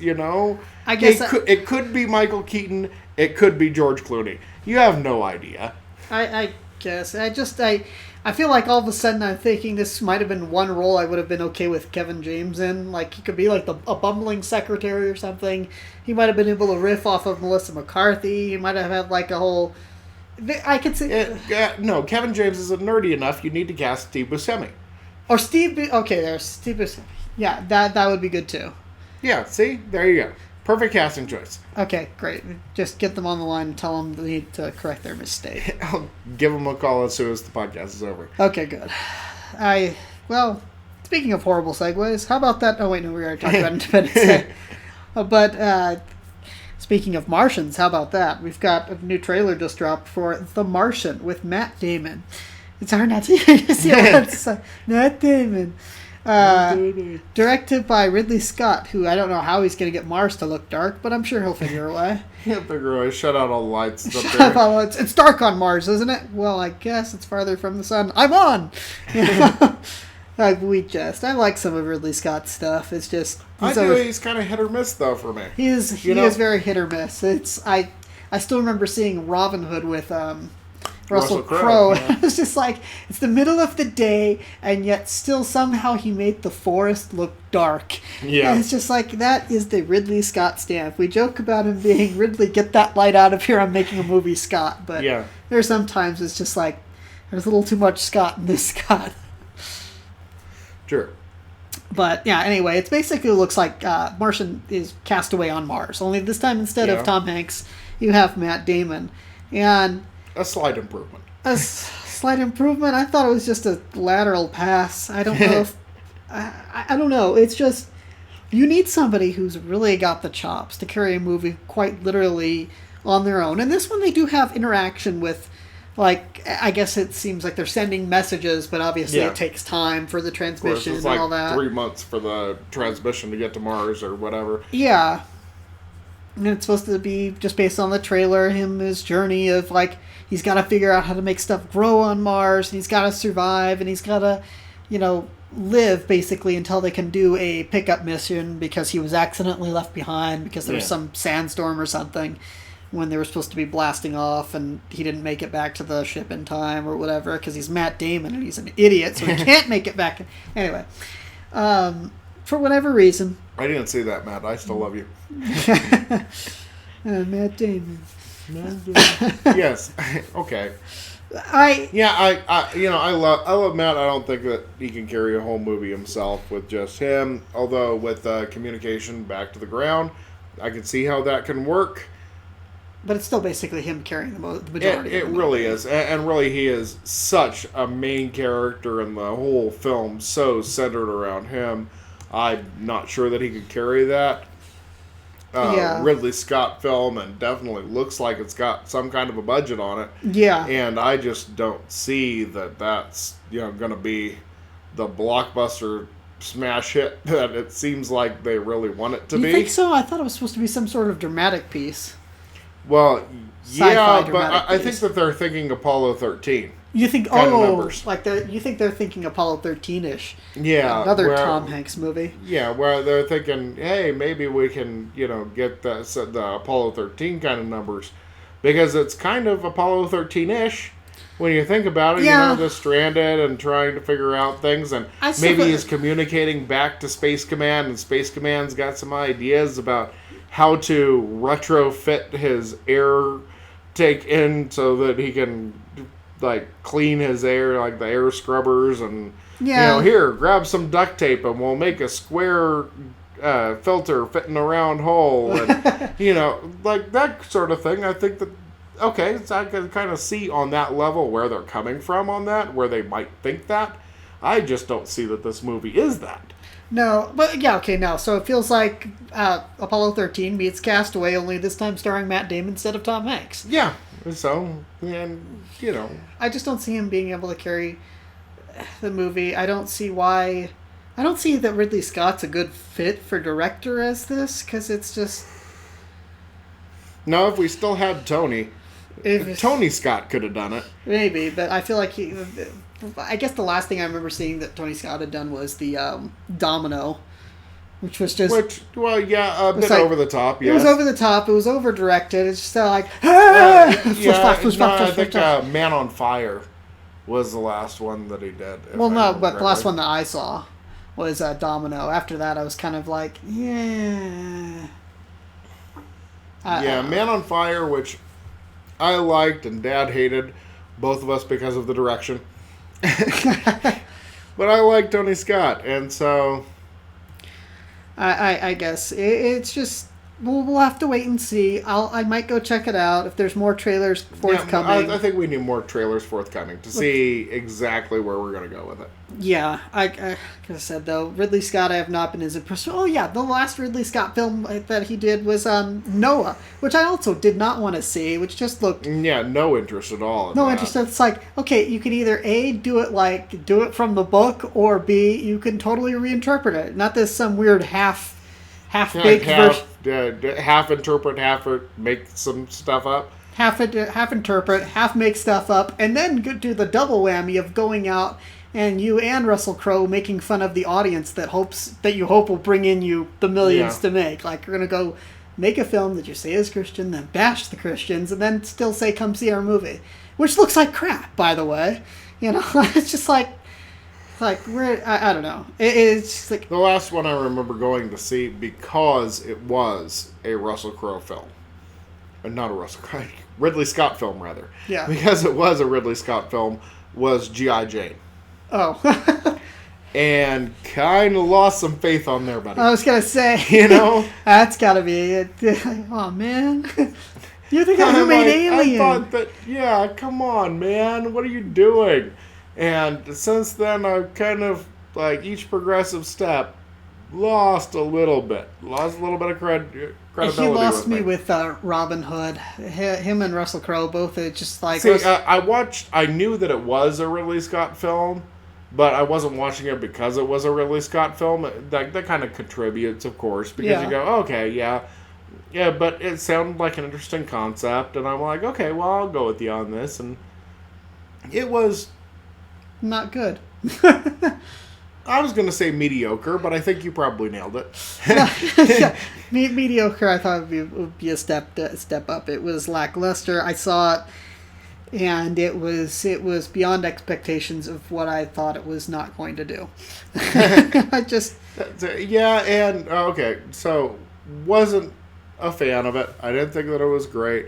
I guess it could be Michael Keaton. It could be George Clooney. You have no idea. I guess I feel like all of a sudden I'm thinking this might have been one role I would have been okay with Kevin James in. Like, he could be like a bumbling secretary or something. He might have been able to riff off of Melissa McCarthy. He might have had like a whole... I could say... no, Kevin James isn't nerdy enough. You need to cast Steve Buscemi. Or Steve... Okay, there's Steve Buscemi. Yeah, that would be good too. Yeah, see? There you go. Perfect casting choice. Okay, great. Just get them on the line and tell them they need to correct their mistake. I'll give them a call as soon as the podcast is over. Okay, good. Speaking of horrible segues, how about that? Oh, wait, no, we already talked about Independence Day. But speaking of Martians, how about that? We've got a new trailer just dropped for The Martian with Matt Damon. It's hard not to see Matt Damon. Directed by Ridley Scott, who I don't know how he's going to get Mars to look dark, but I'm sure he'll figure a way. He'll figure a way. Shut out all the lights. It's dark on Mars, isn't it? Well, I guess it's farther from the sun. I'm on! I like some of Ridley Scott's stuff. It's just... he's kind of hit or miss, though, for me. He is very hit or miss. I still remember seeing Robin Hood with... Russell Crowe. Yeah. It's just like, it's the middle of the day, and yet still somehow he made the forest look dark. Yeah. And it's just like, that is the Ridley Scott stamp. We joke about him being, Ridley, get that light out of here, I'm making a movie, Scott. But there's sometimes it's just like, there's a little too much Scott in this Scott. Sure. But yeah, anyway, it basically looks like Martian is Castaway on Mars. Only this time, instead of Tom Hanks, you have Matt Damon. And... a slight improvement. A slight improvement? I thought it was just a lateral pass. I don't know if... I don't know. It's just... You need somebody who's really got the chops to carry a movie quite literally on their own. And this one, they do have interaction with... Like, I guess it seems like they're sending messages, but obviously it takes time for the transmission and all that. 3 months for the transmission to get to Mars or whatever. Yeah. And it's supposed to be, just based on the trailer, his journey of, like, he's got to figure out how to make stuff grow on Mars, and he's got to survive, and he's got to, live, basically, until they can do a pickup mission, because he was accidentally left behind, because there was some sandstorm or something, when they were supposed to be blasting off, and he didn't make it back to the ship in time, or whatever, because he's Matt Damon, and he's an idiot, so he can't make it back. Anyway, for whatever reason... I didn't see that, Matt. I still love you. Matt Damon. Yes. Okay. I love Matt. I don't think that he can carry a whole movie himself with just him. Although with communication back to the ground, I can see how that can work. But it's still basically him carrying the majority. It really is, and really he is such a main character in the whole film, so centered around him. I'm not sure that he could carry that. Ridley Scott film, and definitely looks like it's got some kind of a budget on it. Yeah. And I just don't see that that's, going to be the blockbuster smash hit that it seems like they really want it to be. You think so? I thought it was supposed to be some sort of dramatic piece. Well, yeah, but I think that they're thinking Apollo 13. You think, you think they're thinking Apollo 13-ish. Yeah. Another Tom Hanks movie. Yeah, where they're thinking, hey, maybe we can, get the Apollo 13 kind of numbers. Because it's kind of Apollo 13-ish when you think about it. Yeah. Just stranded and trying to figure out things. And maybe he's communicating back to Space Command, and Space Command's got some ideas about how to retrofit his air take in so that he can clean his air, like the air scrubbers, and here, grab some duct tape and we'll make a square filter fit in a round hole, and that sort of thing. I think that so I can kind of see on that level where they're coming from on that, where they might think that. I just don't see that this movie is that. No, but no. So it feels like Apollo 13 meets Castaway, only this time starring Matt Damon instead of Tom Hanks. Yeah. So, and, I just don't see him being able to carry the movie. I don't see why. I don't see that Ridley Scott's a good fit for director as this, because it's just. No, if we still had Tony. Tony Scott could have done it. Maybe, but I feel like I guess the last thing I remember seeing that Tony Scott had done was the Domino, which was just... a bit over the top, yes. It was over the top. It was over-directed. It's just like... I think Man on Fire was the last one that he did. Well, no, but the last one that I saw was Domino. After that, I was kind of like, yeah... Man on Fire, which I liked and Dad hated, both of us because of the direction. But I like Tony Scott, and so... I guess it's just we'll have to wait and see. I might go check it out if there's more trailers forthcoming. I think we need more trailers forthcoming to see exactly where we're going to go with it. Yeah, like I said though, Ridley Scott I have not been as impressed. Oh yeah, the last Ridley Scott film that he did was Noah, which I also did not want to see, which just looked no interest at all. No interest. It's like, okay, you can either A, do it from the book, or B, you can totally reinterpret it. Not this some weird half-baked version. Half interpret, half make some stuff up. Half interpret, half make stuff up, and then do the double whammy of going out and you and Russell Crowe making fun of the audience that you hope will bring in you the millions to make. Like, you're gonna go make a film that you say is Christian, then bash the Christians, and then still say, "Come see our movie," which looks like crap, by the way. It's just like we're I don't know. It's just like the last one I remember going to see because it was a Russell Crowe film, not a Ridley Scott film rather. Yeah. Because it was a Ridley Scott film, was G.I. Jane. Oh. And kind of lost some faith on there, buddy. I was gonna say, that's gotta be it. Oh man. You're the guy who made Alien. I thought that, come on, man, what are you doing? And since then, I've kind of, each progressive step, lost a little bit of credibility. He lost me with Robin Hood. Him and Russell Crowe both just like... See, I knew that it was a Ridley Scott film, but I wasn't watching it because it was a Ridley Scott film. That kind of contributes, of course, because you go, okay, yeah, but it sounded like an interesting concept, and I'm like, okay, well, I'll go with you on this, and it was... not good. I was going to say mediocre, but I think you probably nailed it. Mediocre, I thought would be a step up. It was lackluster. I saw it, and it was beyond expectations of what I thought it was not going to do. So wasn't a fan of it. I didn't think that it was great.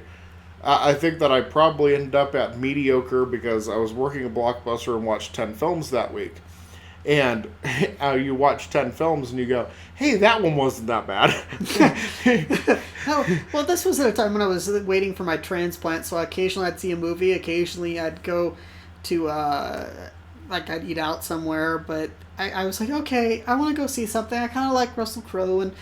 I think that I probably ended up at mediocre because I was working a Blockbuster and watched 10 films that week. And you watch 10 films and you go, hey, that one wasn't that bad. Well, this was at a time when I was waiting for my transplant, so occasionally I'd see a movie, occasionally I'd go to like I'd eat out somewhere, but I was like, okay, I want to go see something. I kind of like Russell Crowe, and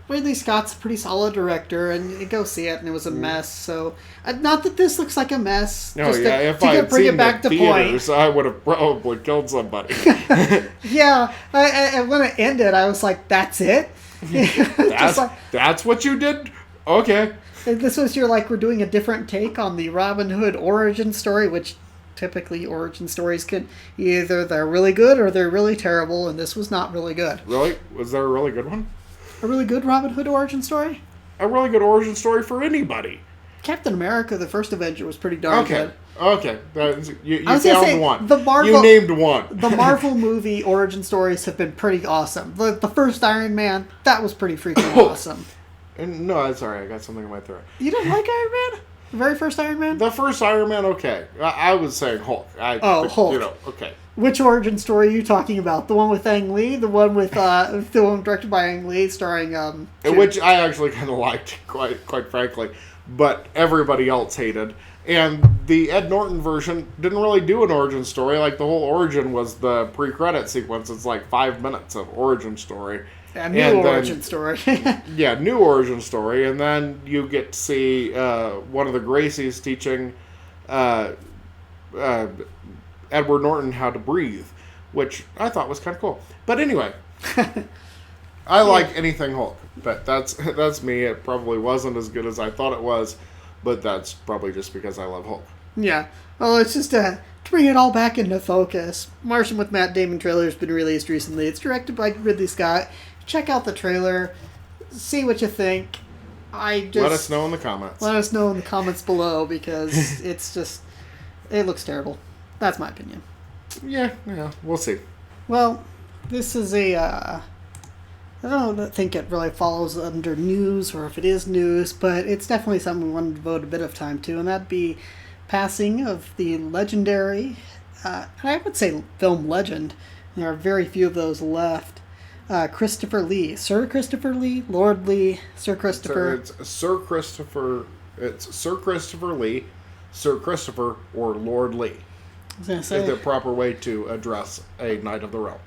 Ridley Scott's a pretty solid director, and you go see it, and it was a mess. So, not that this looks like a mess. No, if I had seen it in theaters, I would have probably killed somebody. Yeah, and when it ended, I was like, that's it? That's what you did? Okay. This was we're doing a different take on the Robin Hood origin story, which typically origin stories can either they're really good or they're really terrible, and this was not really good. Really? Was there a really good one? A really good Robin Hood origin story? A really good origin story for anybody. Captain America, the first Avenger, was pretty darn good. Okay. You found one. You named one. The Marvel movie origin stories have been pretty awesome. The first Iron Man, that was pretty freaking awesome. No, I'm sorry. I got something in my throat. You didn't like Iron Man? The very first Iron Man? The first Iron Man, okay. I was saying Hulk. Hulk. Okay. Which origin story are you talking about? The one with Ang Lee? The one with the one directed by Ang Lee, starring which I actually kind of liked, quite frankly, but everybody else hated. And the Ed Norton version didn't really do an origin story. Like, the whole origin was the pre-credit sequence. It's like 5 minutes of origin story. Yeah, new origin story. Yeah, new origin story. And then you get to see one of the Gracies teaching Edward Norton how to breathe, which I thought was kind of cool. But anyway, I like anything Hulk. But that's me. It probably wasn't as good as I thought it was, but that's probably just because I love Hulk. Yeah. Well, it's just to bring it all back into focus. Martian with Matt Damon trailer has been released recently. It's directed by Ridley Scott. Check out the trailer. See what you think. Let us know in the comments. Let us know in the comments below, because it looks terrible. That's my opinion. Yeah, we'll see. Well, this is I don't think it really follows under news, or if it is news, but it's definitely something we want to devote a bit of time to, and that'd be passing of the legendary, I would say film legend. There are very few of those left. Christopher Lee. Sir Christopher Lee? Lord Lee? Sir Christopher? It's Sir Christopher. It's Sir Christopher Lee, Sir Christopher, or Lord Lee. I was going to say, is the proper way to address a Knight of the Realm.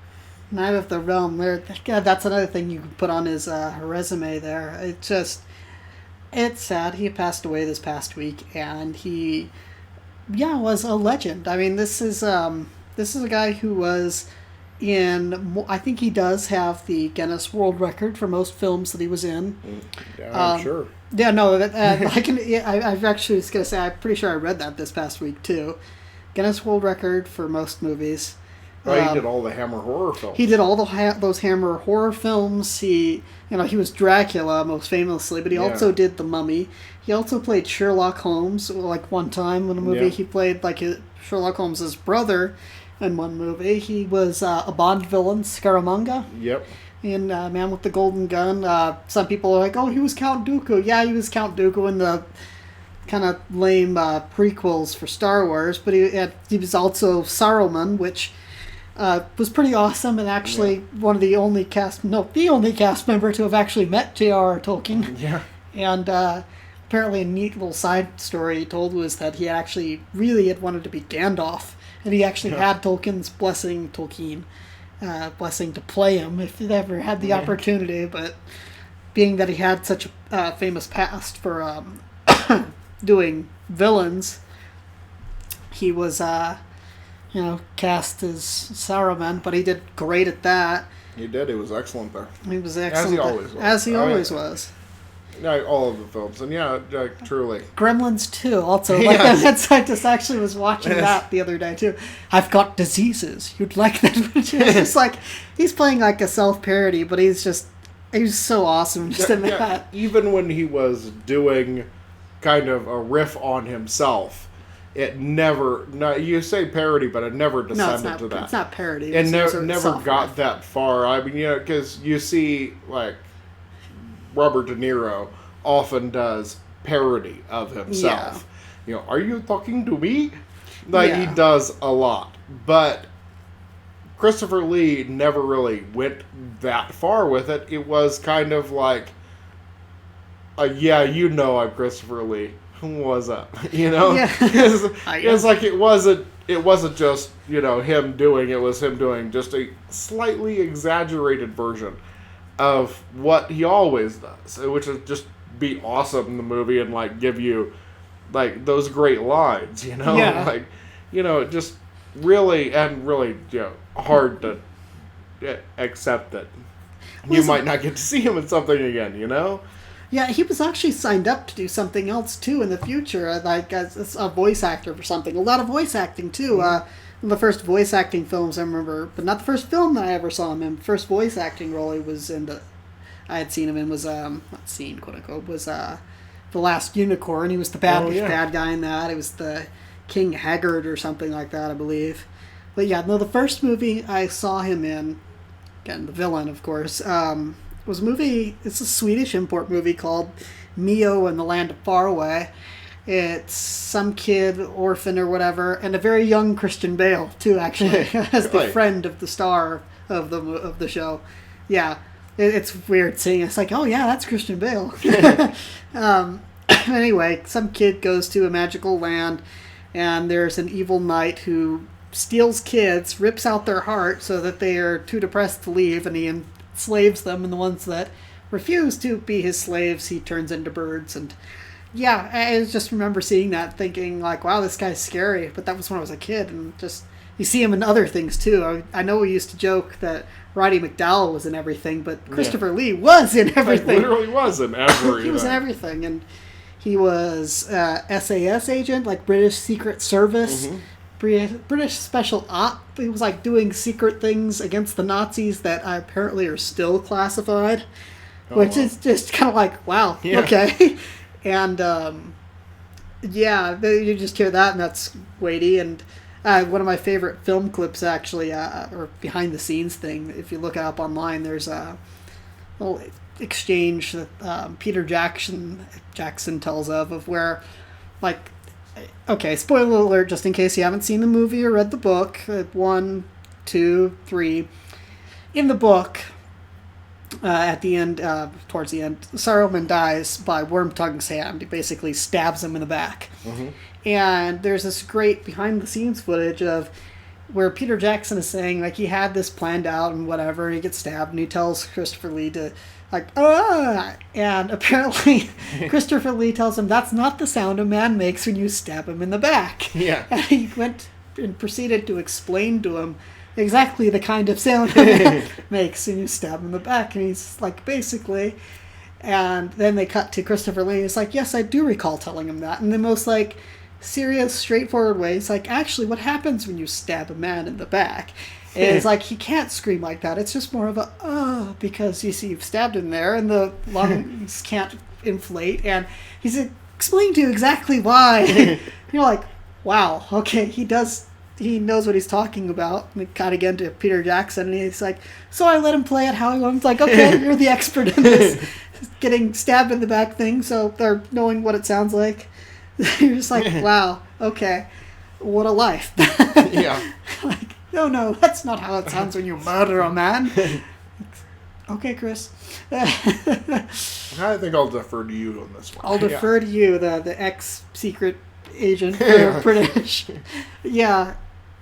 Knight of the Realm. That's another thing you can put on his resume there. It's sad. He passed away this past week, and he, was a legend. I mean, this is a guy who was in. I think he does have the Guinness World Record for most films that he was in. Yeah, I'm sure. Yeah, no, I can. I've actually was gonna say, I'm pretty sure I read that this past week too. Guinness World Record for most movies. He did all the Hammer horror films. He did all those Hammer horror films. He was Dracula most famously, but he also did The Mummy. He also played Sherlock Holmes, like one time in a movie. Yeah. He played Sherlock Holmes' brother in one movie. He was a Bond villain, Scaramanga. Yep. In Man with the Golden Gun. Some people are like, oh, he was Count Dooku. Yeah, he was Count Dooku in the kind of lame prequels for Star Wars, but he was also Saruman, which was pretty awesome, and actually the only cast member to have actually met J.R.R. Tolkien. Yeah. And apparently a neat little side story he told was that he actually really had wanted to be Gandalf, and he actually had Tolkien's blessing to play him if he'd ever had the opportunity, but being that he had such a famous past for doing villains, he was cast as Saruman, but he did great at that. He did. He was excellent there. He was excellent. As he always was. Was. Yeah, all of the films. And truly. Gremlins 2 also. I just actually was watching that the other day too. I've got diseases. You'd like that? It's just he's playing like a self-parody, but he's so awesome just in that. Even when he was doing kind of a riff on himself, it never. No, you say parody, but it never descended to that. It's not parody. It never got that far. I mean, because you see, Robert De Niro often does parody of himself. Yeah. Are you talking to me? He does a lot, but Christopher Lee never really went that far with it. It was kind of like, I'm Christopher Lee. What's up? Yeah. It's like it wasn't it wasn't just, him doing, it was him doing just a slightly exaggerated version of what he always does, which is just be awesome in the movie and, like, give you, like, those great lines, Yeah. Like, just really, hard to accept that you might not get to see him in something again, Yeah, he was actually signed up to do something else, too, in the future, like as a voice actor for something. A lot of voice acting, too. One of the first voice acting films I remember, but not the first film that I ever saw him in. The first voice acting role I had seen him in was, not seen, quote unquote, was The Last Unicorn. He was the bad guy in that. It was the King Haggard or something like that, I believe. But yeah, no, the first movie I saw him in, again, the villain, of course, was a movie, it's a Swedish import movie called Mio and the Land of Faraway. It's some kid, orphan or whatever, and a very young Christian Bale, too, actually, as the friend of the star of the show. Yeah, it's weird seeing it. It's like, oh yeah, that's Christian Bale. Anyway, some kid goes to a magical land, and there's an evil knight who steals kids, rips out their heart so that they are too depressed to leave, and he enslaves them, and the ones that refuse to be his slaves, he turns into birds. And yeah, I just remember seeing that, thinking, like, wow, this guy's scary, but that was when I was a kid, and just, you see him in other things, too. I know we used to joke that Roddy McDowell was in everything, but Christopher Lee was in everything. He literally was in everything. He was in everything, and he was SAS agent, like British Secret Service, British Special Op. He was like doing secret things against the Nazis that apparently are still classified, which is just kind of like, wow, okay. And you just hear that, and that's weighty. And one of my favorite film clips, actually, or behind the scenes thing, if you look it up online, there's a little exchange that Peter Jackson tells of where, like, okay, spoiler alert, just in case you haven't seen the movie or read the book. 1, 2, 3. In the book, at the end, towards the end, Saruman dies by Wormtongue's hand. He basically stabs him in the back. And there's this great behind-the-scenes footage of where Peter Jackson is saying, like, he had this planned out and whatever, and he gets stabbed, and he tells Christopher Lee to, like, and apparently Christopher Lee tells him that's not the sound a man makes when you stab him in the back. Yeah. And he went and proceeded to explain to him exactly the kind of sound a man makes when you stab him in the back. And he's like, basically, and then they cut to Christopher Lee. It's like, yes, I do recall telling him that. In the most, like, serious, straightforward way. It's like, actually, what happens when you stab a man in the back? It's like, he can't scream like that. It's just more of a, because you see you've stabbed him there, and the lungs can't inflate, and he's explaining to you exactly why. You're like, wow, okay, he knows what he's talking about. And cut again to Peter Jackson, and he's like, so I let him play it how he wants. It's like, okay, you're the expert in this getting stabbed in the back thing, so they're knowing what it sounds like. You're just like, wow, okay, what a life. Yeah. Like, no, that's not how it sounds when you murder a man. Okay, Chris. I think I'll defer to you on this one. I'll defer to you, the ex-secret agent for British. Yeah,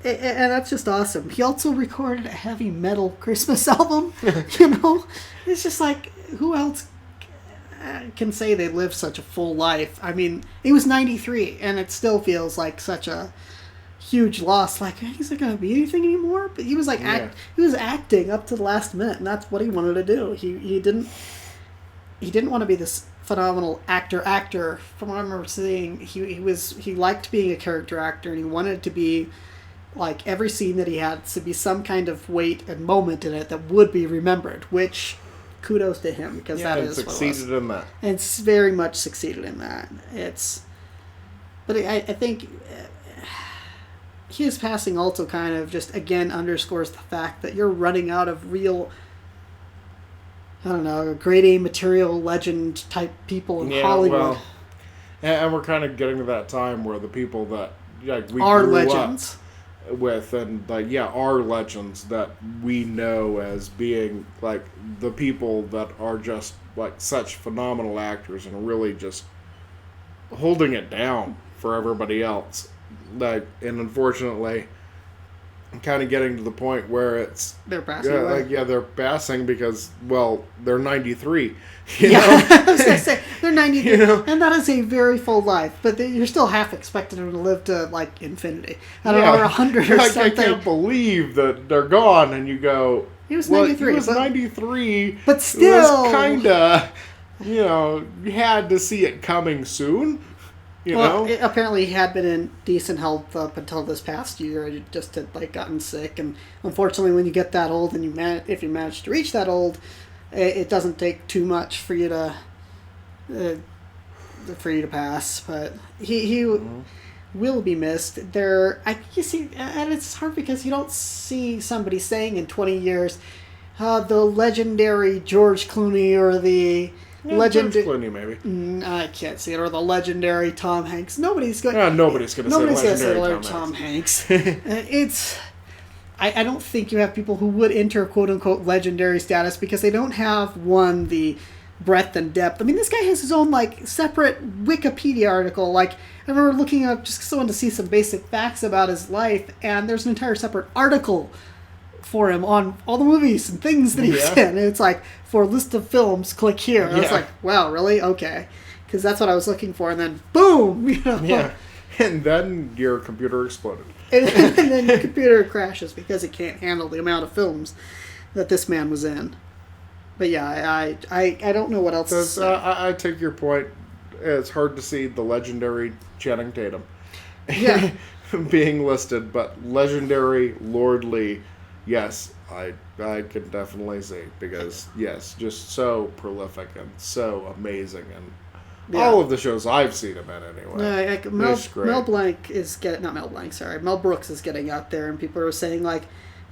and that's just awesome. He also recorded a heavy metal Christmas album. It's just like, who else can say they lived such a full life? I mean, he was 93, and it still feels like such a huge loss. Like, he's not going to be anything anymore. But he was like, he was acting up to the last minute, and that's what he wanted to do. He didn't want to be this phenomenal actor. From what I remember seeing, he liked being a character actor, and he wanted to be like, every scene that he had to be some kind of weight and moment in it that would be remembered. Which, kudos to him, because that is what it was. Succeeded in that. And it's very much succeeded in that. But I think his passing also kind of just, again, underscores the fact that you're running out of real, I don't know, grade A material legend type people in Hollywood. Well, and we're kind of getting to that time where the people that, like, we are grew legends up with, and like, are legends that we know as being like the people that are just like such phenomenal actors and really just holding it down for everybody else. and unfortunately, I'm kind of getting to the point where they're passing away. They're passing because, well, they're 93. You know? I was going to say, they're 93, and that is a very full life, but you're still half expecting them to live to, like, infinity. I don't know, or 100 or something. I can't believe that they're gone, and you go, he was 93. He was 93. But still. It was kind of, you had to see it coming soon. Apparently he had been in decent health up until this past year. He just had gotten sick, and unfortunately, when you get that old, and if you manage to reach that old, it doesn't take too much for you to pass. But he will be missed. You see, and it's hard because you don't see somebody saying in 20 years, the legendary George Clooney or the legendary Clooney, maybe. I can't see it. Or the legendary Tom Hanks. Nobody's going to say legendary Tom Hanks. I don't think you have people who would enter quote-unquote legendary status because they don't have, the breadth and depth. I mean, this guy has his own, separate Wikipedia article. I remember looking up just because I wanted to see some basic facts about his life, and there's an entire separate article for him on all the movies and things that he's in. And it's for a list of films, click here. And I was like, wow, really? Okay. Because that's what I was looking for. And then, boom! Yeah. And then your computer exploded. and then your computer crashes because it can't handle the amount of films that this man was in. But yeah, I don't know what else to say. I take your point. It's hard to see the legendary Channing Tatum being listed, but legendary lordly, yes, I can definitely see, because just so prolific and so amazing, and all of the shows I've seen him in anyway. Mel Brooks is getting out there, and people are saying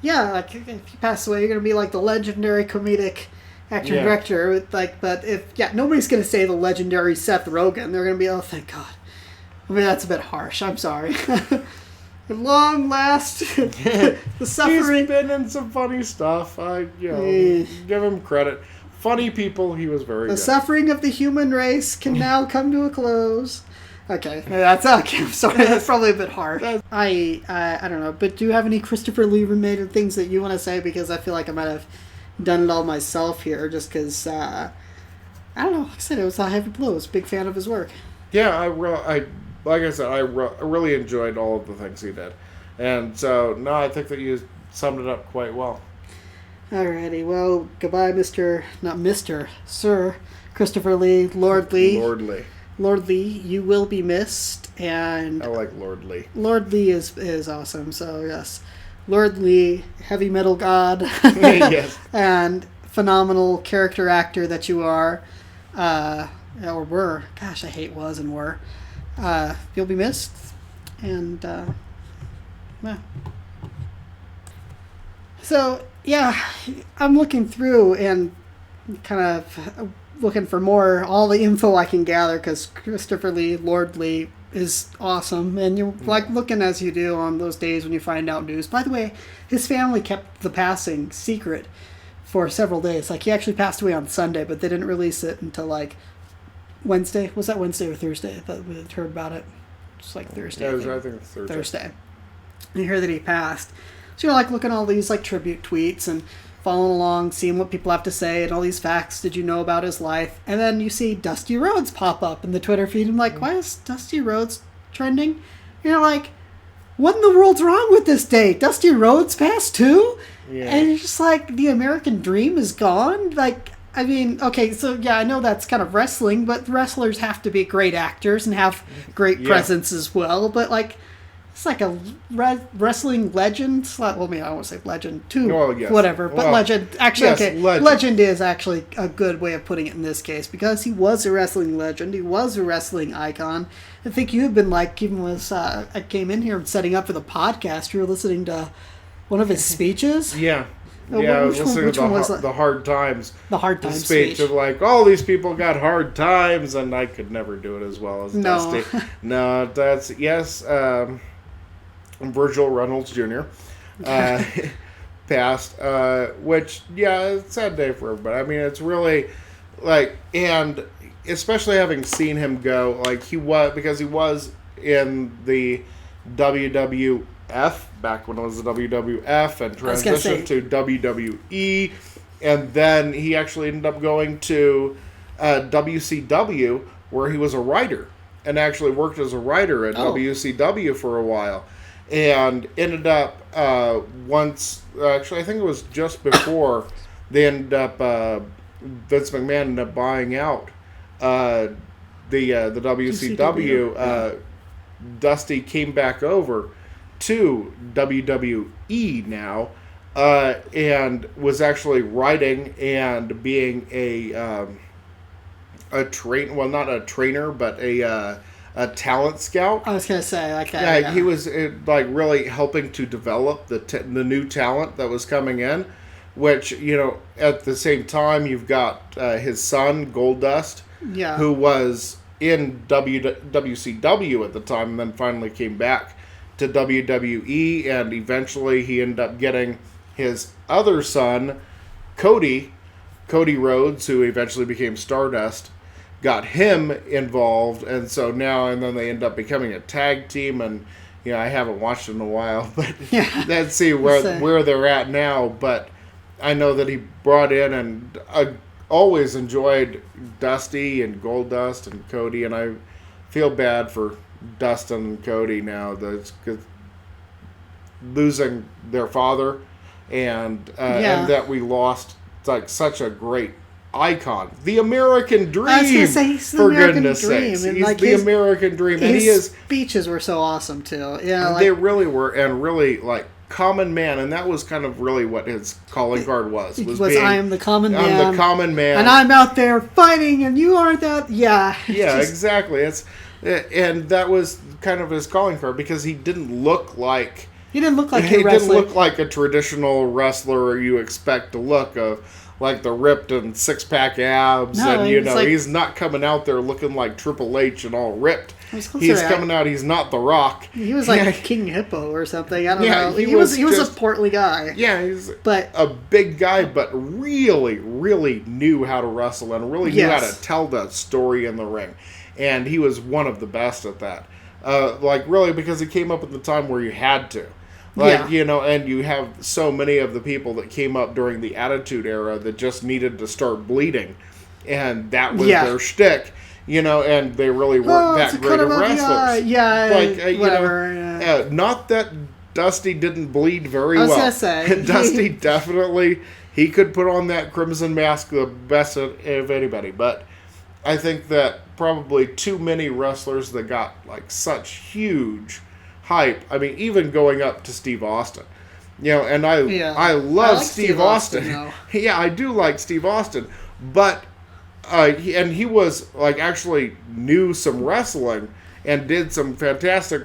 if you pass away, you're going to be the legendary comedic actor and director. But if nobody's going to say the legendary Seth Rogen. They're going to be, oh, thank God. I mean, that's a bit harsh. I'm sorry. At long last, the suffering. He's been in some funny stuff. Give him credit. Funny people, he was very good. The suffering of the human race can now come to a close. Okay, that's okay. I'm sorry, that's probably a bit hard. I don't know, but do you have any Christopher Lee related things that you want to say? Because I feel like I might have done it all myself here, just because I don't know. Like I said, it was a heavy blow. I was a big fan of his work. Yeah, like I said, I really enjoyed all of the things he did, and so no, I think that you summed it up quite well. Alrighty, well, goodbye, Sir Christopher Lee, Lord Lee. Lord Lee, you will be missed, and I like Lord Lee. Lord Lee is awesome, so yes. Lord Lee, heavy metal god, yes, and phenomenal character actor that you are, or were. Gosh, I hate was and were. You'll be missed, and yeah. So yeah, I'm looking through and kind of looking for all the info I can gather, because Christopher Lee, Lord Lee, is awesome, and you're looking as you do on those days when you find out news. By the way, his family kept the passing secret for several days. He actually passed away on Sunday, but they didn't release it until Wednesday. Was that Wednesday or Thursday that we heard about it? Just Thursday. Yeah, I think it's Thursday. And you hear that he passed. So you're looking at all these tribute tweets and following along, seeing what people have to say and all these facts did you know about his life. And then you see Dusty Rhodes pop up in the Twitter feed. I'm like, why is Dusty Rhodes trending? And you're like, what in the world's wrong with this date? Dusty Rhodes passed too? Yeah. And you're just the American dream is gone? I mean, okay, so yeah, I know that's kind of wrestling, but wrestlers have to be great actors and have great presence as well. But it's a wrestling legend. Well, I mean, I don't want to say legend too, whatever. But legend, actually, okay, legend is actually a good way of putting it in this case, because he was a wrestling legend. He was a wrestling icon. I think you have been even was I came in here setting up for the podcast. You were listening to one of his speeches. Yeah. Yeah, I was listening to the hard times. The hard times speech of all these people got hard times, and I could never do it as well as Dusty. No, that's Virgil Reynolds Jr. Passed, which it's a sad day for everybody. I mean, it's really and especially having seen him go, he was in the WWF, back when it was the WWF, and transitioned to WWE. And then he actually ended up going to WCW, where he was a writer, and actually worked as a writer at WCW for a while. And ended up, actually, I think it was just before they ended up, Vince McMahon ended up buying out the WCW. Dusty came back over to WWE now, and was actually writing and being not a trainer, but a talent scout. I was gonna say like that. Yeah, he was like really helping to develop the new talent that was coming in, which, you know, at the same time you've got his son Goldust, who was in WCW at the time, and then finally came back to WWE, and eventually he ended up getting his other son, Cody Rhodes, who eventually became Stardust, got him involved, and so now, and then they end up becoming a tag team, and, you know, I haven't watched it in a while, but let's see where they're at now, but I know that he brought in, and always enjoyed Dusty and Goldust and Cody, and I feel bad for Dustin and Cody now, losing their father, and that we lost like such a great icon, the American Dream. I was gonna say, he's the American Dream, and he's like the American Dream, and his speeches were so awesome too. Yeah, they really were, and really like common man, and that was kind of really what his calling card was I am the common man. I'm the common man, and I'm out there fighting, and you aren't that. Yeah, exactly. And that was kind of his calling card, because he didn't look like a wrestler. He didn't look like a traditional wrestler you expect to look of, like the ripped and six-pack abs, and he's not coming out there looking like Triple H and all ripped. He's coming out. He's not The Rock. He was like King Hippo or something. I don't know. He was a portly guy. Yeah, he's a big guy, but really, really knew how to wrestle and really knew how to tell the story in the ring. And he was one of the best at that. Really, because he came up at the time where you had to. And you have so many of the people that came up during the Attitude Era that just needed to start bleeding. And that was their shtick. And they really weren't that great of wrestlers. Not that Dusty didn't bleed very well. I was going to say. Dusty definitely, he could put on that crimson mask the best of anybody. But I think that probably too many wrestlers that got like such huge hype. I mean, even going up to Steve Austin. And I love Steve Austin. Yeah, I do like Steve Austin. But he was like actually knew some wrestling and did some fantastic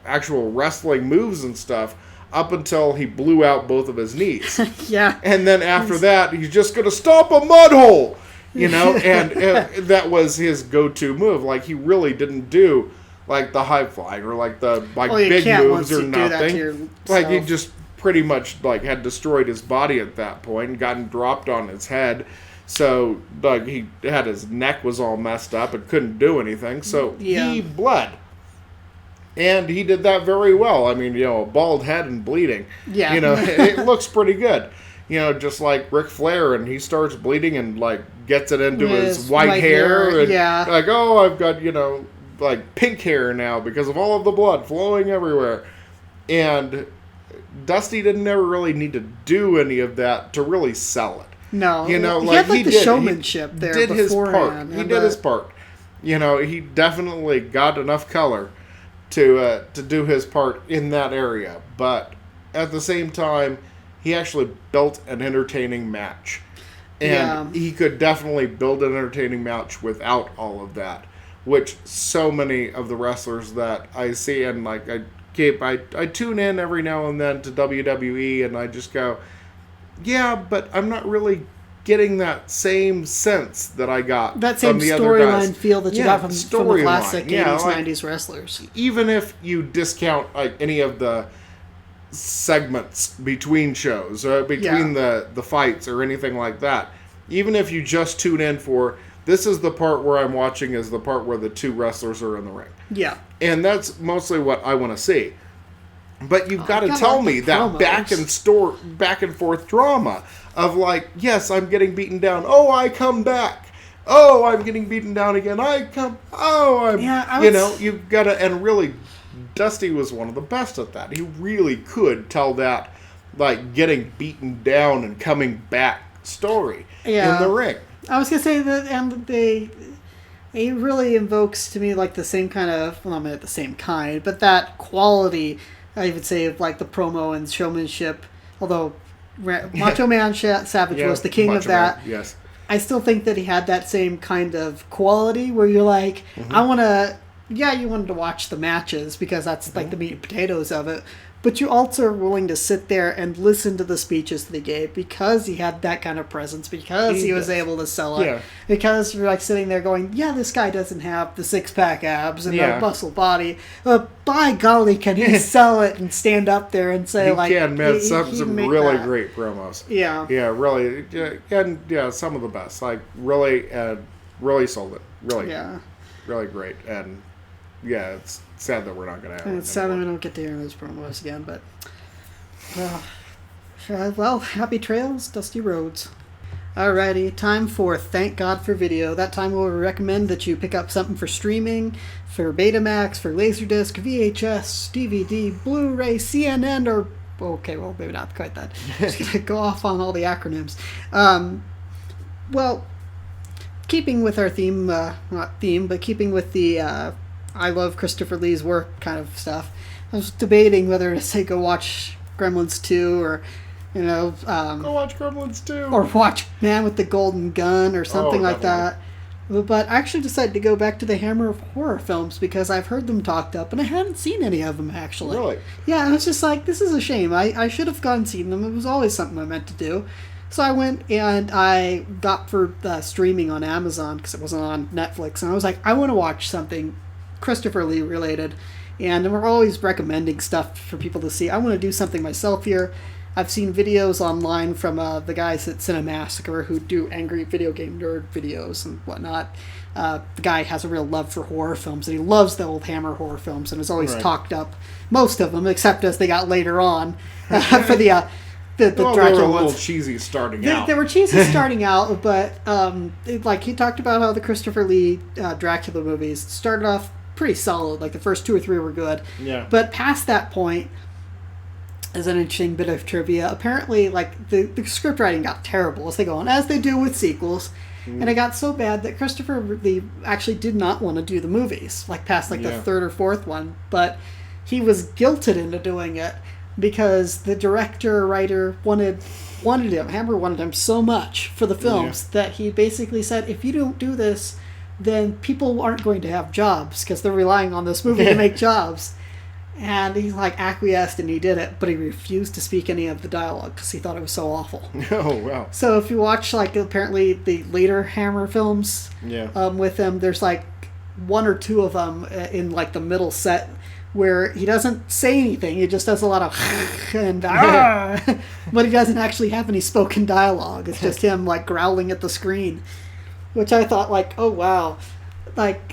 actual wrestling moves and stuff up until he blew out both of his knees. And then after that, he's just going to stomp a mud hole. And that was his go-to move. Like, he really didn't do like the high flying or like the big moves or nothing. Like, he just pretty much like had destroyed his body at that point and gotten dropped on his head. So he had his neck was all messed up and couldn't do anything. So he bled. And he did that very well. I mean, a bald head and bleeding. Yeah. It looks pretty good. Just like Ric Flair, and he starts bleeding and like gets it into his white hair. And like, oh, I've got, like pink hair now because of all of the blood flowing everywhere. And Dusty didn't ever really need to do any of that to really sell it. No, he had like the showmanship there. Did his part. He did his part. He definitely got enough color to do his part in that area. But at the same time, he actually built an entertaining match, and he could definitely build an entertaining match without all of that. Which so many of the wrestlers that I see, and like I tune in every now and then to WWE, and I just go, yeah, but I'm not really getting that same sense that I got that same storyline feel that you got from the classic 80s, 90s wrestlers. Even if you discount like any of the segments between shows, between the fights or anything like that, even if you just tune in for this is the part where I'm watching is the part where the two wrestlers are in the ring. Yeah. And that's mostly what I want to see. But you've got to tell me that back and forth drama of like, yes, I'm getting beaten down. Oh, I come back. Oh, I'm getting beaten down again. You've got to, and really, Dusty was one of the best at that. He really could tell that, like, getting beaten down and coming back story in the ring. I was going to say that, and it really invokes to me, like, the same kind of, well, not the same kind, but that quality, I would say, of, like, the promo and showmanship, although Macho Man Savage was the king of that. Man, yes. I still think that he had that same kind of quality where you're like, I want to, you wanted to watch the matches because that's like the meat and potatoes of it, but you also are willing to sit there and listen to the speeches that he gave because he had that kind of presence, because he was able to sell it, because you're like sitting there going, this guy doesn't have the six-pack abs and the muscle body, but by golly, can he sell it and stand up there and say, some really great promos. Yeah, really, and some of the best, like really sold it, really great, and it's sad that we're not going to have it. It's sad that we don't get to hear those promos again, but well, happy trails, Dusty Rhodes. Alrighty, time for Thank God for Video. That time we'll recommend that you pick up something for streaming, for Betamax, for Laserdisc, VHS, DVD, Blu-ray, CNN, or... Okay, well, maybe not quite that. Just going to go off on all the acronyms. Well, keeping with our theme, not theme, but keeping with the... I love Christopher Lee's work kind of stuff. I was debating whether to say go watch Gremlins 2 or, go watch Gremlins 2. Or watch Man with the Golden Gun or something like that. But I actually decided to go back to the Hammer of horror films because I've heard them talked up and I hadn't seen any of them actually. Really? Yeah, I was just like, this is a shame. I should have gone and seen them. It was always something I meant to do. So I went and I got for streaming on Amazon because it wasn't on Netflix. And I was like, I want to watch something Christopher Lee related, and we're always recommending stuff for people to see. I want to do something myself here. I've seen videos online from the guys at Cinemassacre who do angry video game nerd videos and whatnot. The guy has a real love for horror films, and he loves the old Hammer horror films and has always talked up most of them, except as they got later on for the Dracula they were a little ones. Cheesy starting out. They were cheesy starting out, but he talked about how the Christopher Lee Dracula movies started off pretty solid. Like the first 2 or 3 were good. Yeah. But past that point, as an interesting bit of trivia, apparently like the script writing got terrible as they go on, as they do with sequels. And it got so bad that Christopher Lee actually did not want to do the movies, like past the third or fourth one. But he was guilted into doing it because the writer wanted him. Hammer wanted him so much for the films that he basically said, if you don't do this, then people aren't going to have jobs because they're relying on this movie to make jobs. And he acquiesced and he did it, but he refused to speak any of the dialogue because he thought it was so awful. Oh, wow. So if you watch apparently the later Hammer films with him, there's 1 or 2 of them in the middle set where he doesn't say anything. He just does a lot of and but he doesn't actually have any spoken dialogue. It's just him growling at the screen. Which I thought, oh, wow.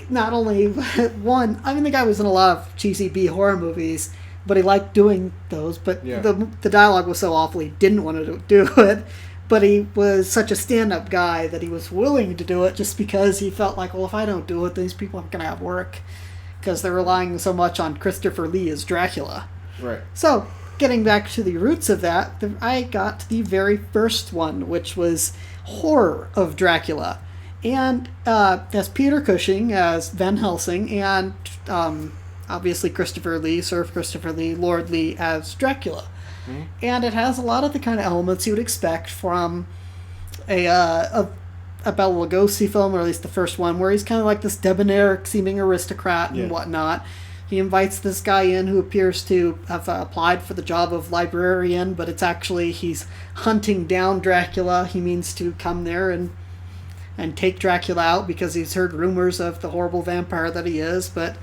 Not only one, I mean, the guy was in a lot of cheesy B-horror movies, but he liked doing those, but the dialogue was so awful he didn't want to do it. But he was such a stand-up guy that he was willing to do it just because he felt if I don't do it, these people aren't going to have work. Because they're relying so much on Christopher Lee as Dracula. Right. So, getting back to the roots of that, I got the very first one, which was Horror of Dracula. And as Peter Cushing as Van Helsing, and obviously Christopher Lee, Sir Christopher Lee, Lord Lee as Dracula. Mm-hmm. And it has a lot of the kind of elements you would expect from a Bela Lugosi film, or at least the first one, where he's kind of this debonair seeming aristocrat and whatnot. He invites this guy in who appears to have applied for the job of librarian, but it's actually he's hunting down Dracula. He means to come there and take Dracula out because he's heard rumors of the horrible vampire that he is, but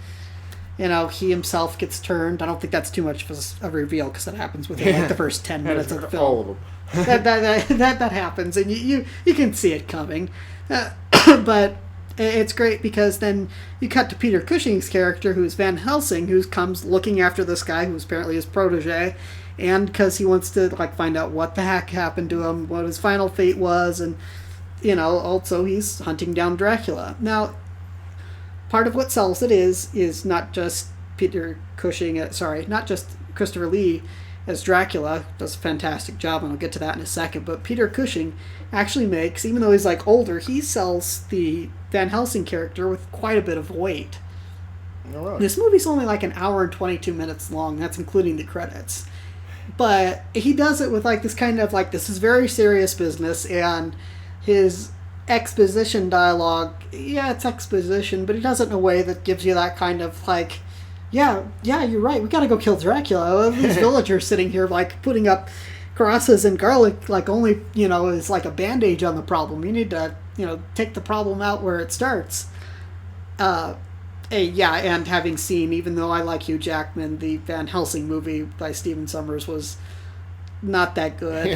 he himself gets turned. I don't think that's too much of a reveal because that happens within the first 10 minutes of the film. All of them. that happens, and you can see it coming. But It's great because then you cut to Peter Cushing's character, who's Van Helsing, who comes looking after this guy who's apparently his protege, and because he wants to like find out what the heck happened to him, what his final fate was, and also he's hunting down Dracula. Now, part of what sells it is not just Peter Cushing, not just Christopher Lee as Dracula, does a fantastic job, and I'll get to that in a second, but Peter Cushing actually makes, even though he's like older, he sells the Van Helsing character with quite a bit of weight. All right. This movie's only like an hour and 22 minutes long, that's including the credits. But he does it with like this kind of like, this is very serious business, and his exposition dialogue, it's exposition, but he does it in a way that gives you that kind of like, yeah, you're right, we gotta go kill Dracula. These villagers sitting here like putting up crosses and garlic like only, is like a bandage on the problem. You need to, take the problem out where it starts. And having seen, even though I like Hugh Jackman, the Van Helsing movie by Stephen Sommers was not that good.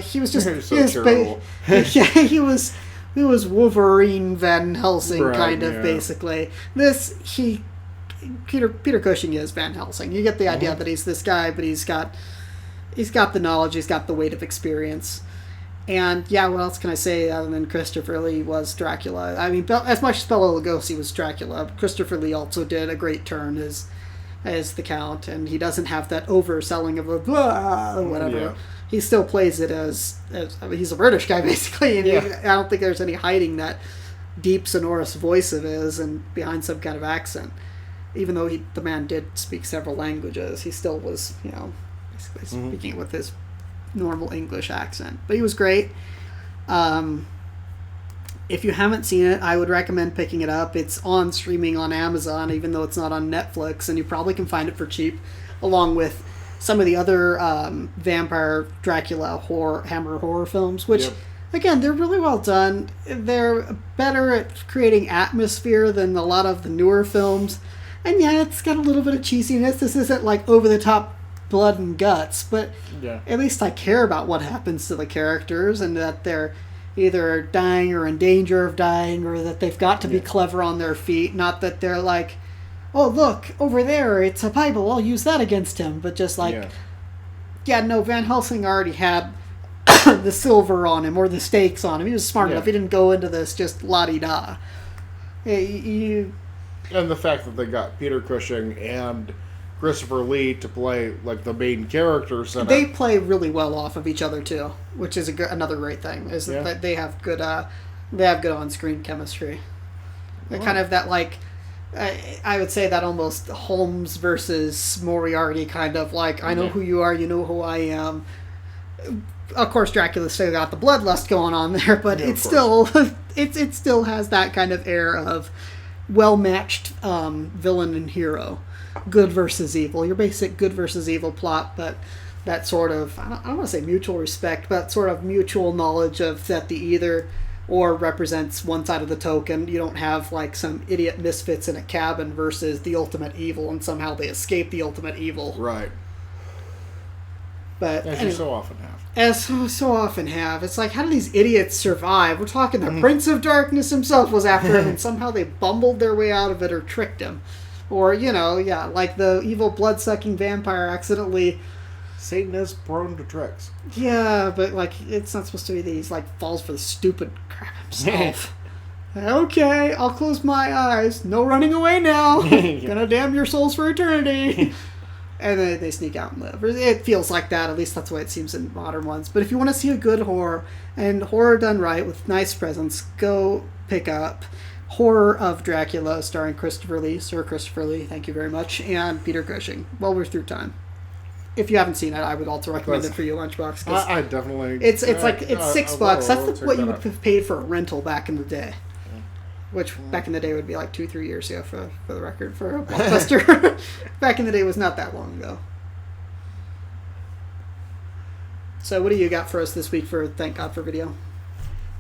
He was just terrible. He was Wolverine Van Helsing basically. Peter Cushing is Van Helsing. You get the idea that he's this guy, but he's got the knowledge, he's got the weight of experience. And what else can I say other than Christopher Lee was Dracula? I mean, as much as Bela Lugosi was Dracula, Christopher Lee also did a great turn as the Count, and he doesn't have that overselling of a blah or whatever. Yeah. He still plays it as he's a British guy basically, and I don't think there's any hiding that deep sonorous voice of his and behind some kind of accent. Even though the man did speak several languages, he still was, basically speaking it with his normal English accent. But he was great. If you haven't seen it, I would recommend picking it up. It's on streaming on Amazon, even though it's not on Netflix, and you probably can find it for cheap, along with some of the other vampire Dracula Hammer horror films, which, again, they're really well done. They're better at creating atmosphere than a lot of the newer films. And it's got a little bit of cheesiness. This isn't like over-the-top blood and guts, but at least I care about what happens to the characters and that they're either dying or in danger of dying, or that they've got to be clever on their feet. Not that they're like, oh, look, over there, it's a Bible, I'll use that against him. But just like, Van Helsing already had the silver on him or the stakes on him. He was smart enough. He didn't go into this just la-di-da. And the fact that they got Peter Cushing and Christopher Lee to play like the main characters. They play really well off of each other too, which is another great thing. Is that they have good on-screen chemistry. They're kind of that like, I would say that almost Holmes versus Moriarty kind of like, I know who you are, you know who I am. Of course, Dracula still got the bloodlust going on there, but it still has that kind of air of well-matched villain and hero, good versus evil, your basic good versus evil plot, but that sort of, I don't want to say mutual respect, but sort of mutual knowledge of that the either or represents one side of the token. You don't have like some idiot misfits in a cabin versus the ultimate evil, and somehow they escape the ultimate evil. Right. But as you so often have. As so often have. It's like, how do these idiots survive? We're talking the Prince of Darkness himself was after him, and somehow they bumbled their way out of it or tricked him. Or, like the evil blood-sucking vampire accidentally... Satan is prone to tricks. Yeah, but, like, it's not supposed to be that he's, like, falls for the stupid crap himself. Okay, I'll close my eyes. No running away now. Gonna damn your souls for eternity. And then they sneak out and live. It feels like that. At least that's the way it seems in modern ones. But if you want to see a good horror, and horror done right with nice presence, go pick up Horror of Dracula, starring Sir Christopher Lee, thank you very much, and Peter Cushing. Well, we're through time. If you haven't seen it, I would also recommend it for you, Lunchbox. I definitely... It's $6. That's what you would have paid for a rental back in the day. Which back in the day would be like 2-3 years ago for the record, for a blockbuster. Back in the day was not that long ago. So what do you got for us this week for Thank God for Video?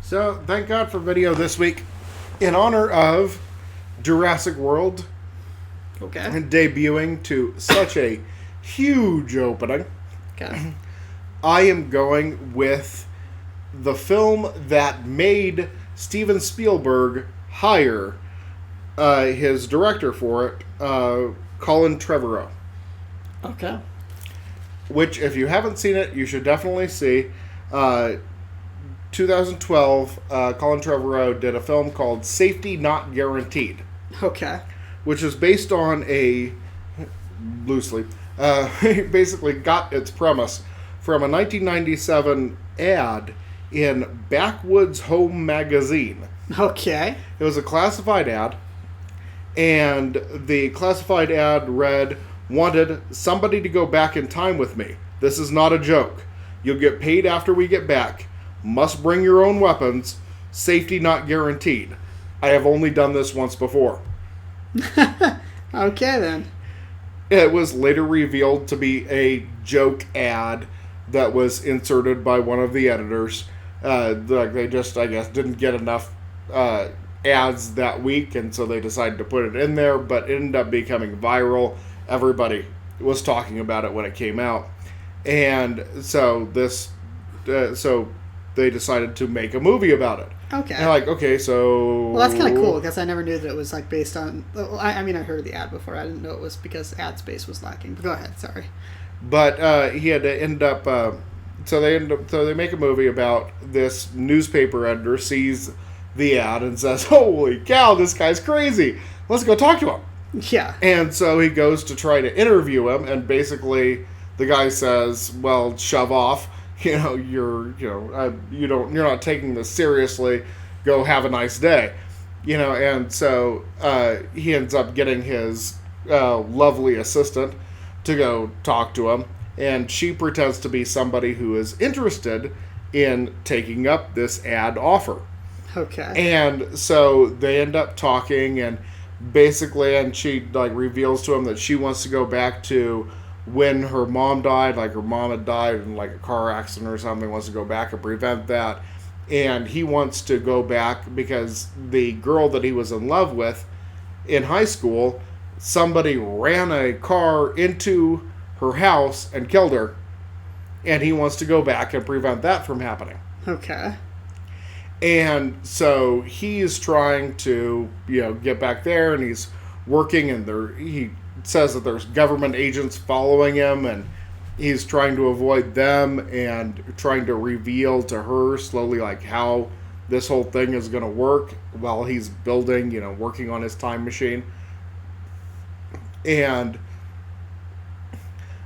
So, Thank God for Video this week, in honor of Jurassic World debuting to such a huge opening. Okay. I am going with the film that made Steven Spielberg hire his director for it, Colin Trevorrow. Okay. Which, if you haven't seen it, you should definitely see. 2012, Colin Trevorrow did a film called Safety Not Guaranteed. Okay. Which is based on loosely, basically got its premise from a 1997 ad in Backwoods Home Magazine. Okay. It was a classified ad, and the classified ad read, "Wanted somebody to go back in time with me. This is not a joke. You'll get paid after we get back. Must bring your own weapons. Safety not guaranteed. I have only done this once before." Okay, then. It was later revealed to be a joke ad that was inserted by one of the editors. They just, I guess, didn't get enough ads that week, and so they decided to put it in there, but it ended up becoming viral. Everybody was talking about it when it came out. And so so they decided to make a movie about it. Okay. And like, okay, so... Well, that's kind of cool, because I never knew that it was, like, based on... I mean, I heard the ad before. I didn't know it was because ad space was lacking. But go ahead, sorry. But he had to end up... So they make a movie about this newspaper editor sees the ad and says, "Holy cow, this guy's crazy. Let's go talk to him." Yeah. And so he goes to try to interview him, and basically the guy says, "Well, shove off. You're not taking this seriously. Go have a nice day." And so he ends up getting his lovely assistant to go talk to him, and she pretends to be somebody who is interested in taking up this ad offer. Okay. And so they end up talking, and basically, and she reveals to him that she wants to go back to when her mom died. Her mom had died in a car accident or something, wants to go back and prevent that. And he wants to go back because the girl that he was in love with in high school, somebody ran a car into her house and killed her. And he wants to go back and prevent that from happening. Okay. And so he's trying to, get back there, and he's working, and he says that there's government agents following him, and he's trying to avoid them and trying to reveal to her slowly how this whole thing is going to work while he's building, working on his time machine. And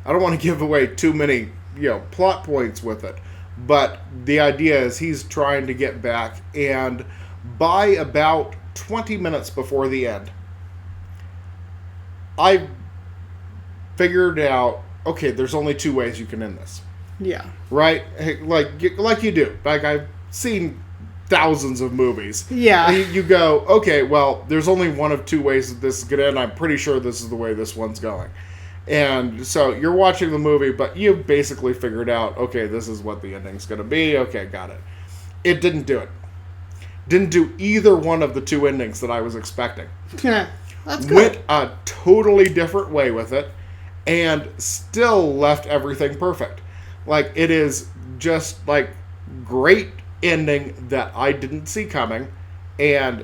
I don't want to give away too many, plot points with it, but the idea is he's trying to get back, and by about 20 minutes before the end, I figured out, okay, there's only two ways you can end this. Yeah. Right? Like you do. I've seen thousands of movies. Yeah. And you go, okay, well, there's only one of two ways that this is going to end. I'm pretty sure this is the way this one's going. And so you're watching the movie, but you've basically figured out, okay, this is what the ending's going to be. Okay, got it. It didn't do it. Didn't do either one of the two endings that I was expecting. Yeah, that's good. Went a totally different way with it, and still left everything perfect. It is just great ending that I didn't see coming, and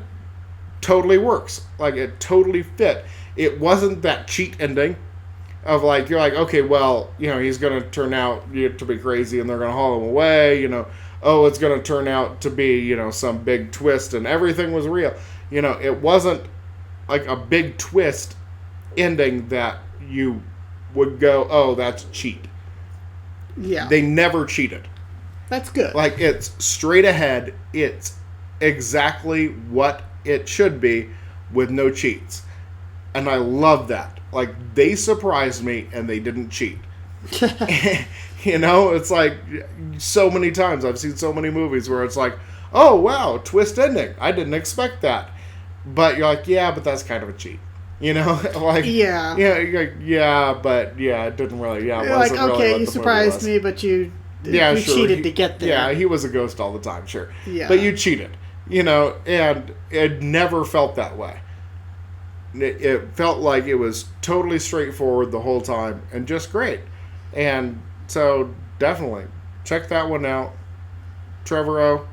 totally works. It totally fit. It wasn't that cheat ending of you're okay, well, he's going to turn out to be crazy and they're going to haul him away, it's going to turn out to be, some big twist and everything was real. It wasn't a big twist ending that you would go, oh, that's cheat. Yeah. They never cheated. That's good. It's straight ahead. It's exactly what it should be with no cheats. And I love that. They surprised me and they didn't cheat. It's so many times I've seen so many movies where it's oh, wow, twist ending. I didn't expect that. But you're yeah, but that's kind of a cheat. Yeah. But it didn't really, it You're wasn't really okay, what you the surprised movie was. me, but you sure. cheated to get there. Yeah, he was a ghost all the time, sure. Yeah. But you cheated, and it never felt that way. It felt like it was totally straightforward the whole time and just great. And so definitely check that one out. Trevorrow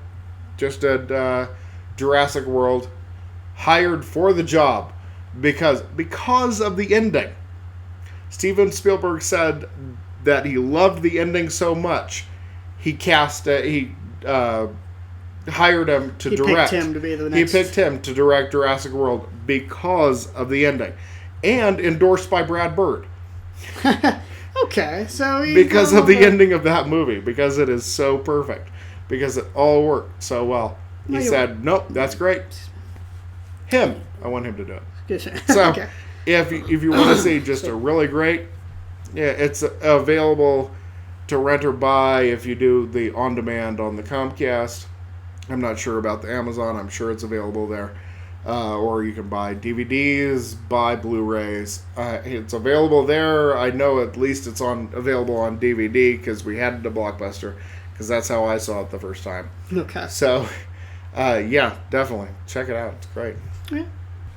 just did Jurassic World. hired for the job because of the ending. Steven Spielberg said that he loved the ending so much, he hired him to direct. He picked him to be the next. He picked him to direct Jurassic World because of the ending, and endorsed by Brad Bird. Okay, so because of the ending of that movie, because it is so perfect, because it all worked so well. He said, "Nope, that's great." I want him to do it. So, okay. if you want to see just a really great, it's available to rent or buy if you do the on demand on the Comcast. I'm not sure about the Amazon. I'm sure it's available there. Or you can buy DVDs, buy Blu-rays. It's available there. I know at least it's available on DVD because we had it at Blockbuster, because that's how I saw it the first time. Okay. So, yeah, definitely. Check it out. It's great. Yeah.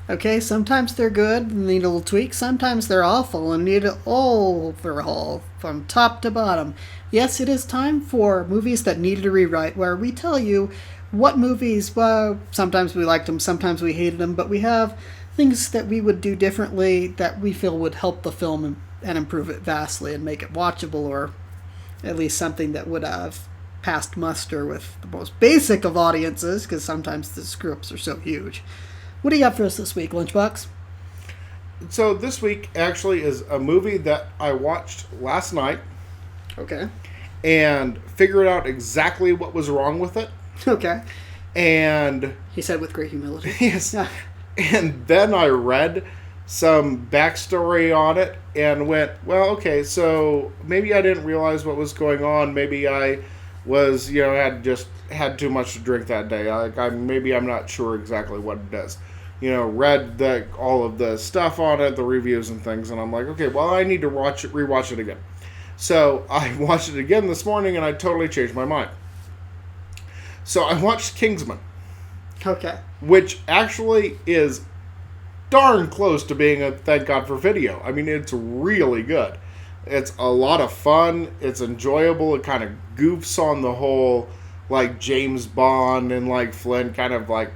Okay, sometimes they're good and need a little tweak. Sometimes they're awful and need an overhaul from top to bottom. Yes, it is time for movies that needed a rewrite, where we tell you what movies, well, sometimes we liked them, sometimes we hated them, but we have things that we would do differently that we feel would help the film and improve it vastly and make it watchable, or at least something that would have passed muster with the most basic of audiences, because sometimes the screw-ups are so huge. What do you got for us this week, Lunchbox? So this week actually is a movie that I watched last night. Okay. And figured out exactly what was wrong with it. Okay. And he said with great humility. Yes. And then I read some backstory on it and went, well, okay, so maybe I didn't realize what was going on. Maybe I was, had too much to drink that day. Maybe I'm not sure exactly what it is. Read all of the stuff on it, the reviews and things, and I'm like, okay, well, I need to rewatch it again. So I watched it again this morning, and I totally changed my mind. So I watched Kingsman. Okay. Which actually is darn close to being a Thank God for Video. I mean, it's really good. It's a lot of fun. It's enjoyable. It kind of goofs on the whole, like, James Bond and, like, Flynn, kind of like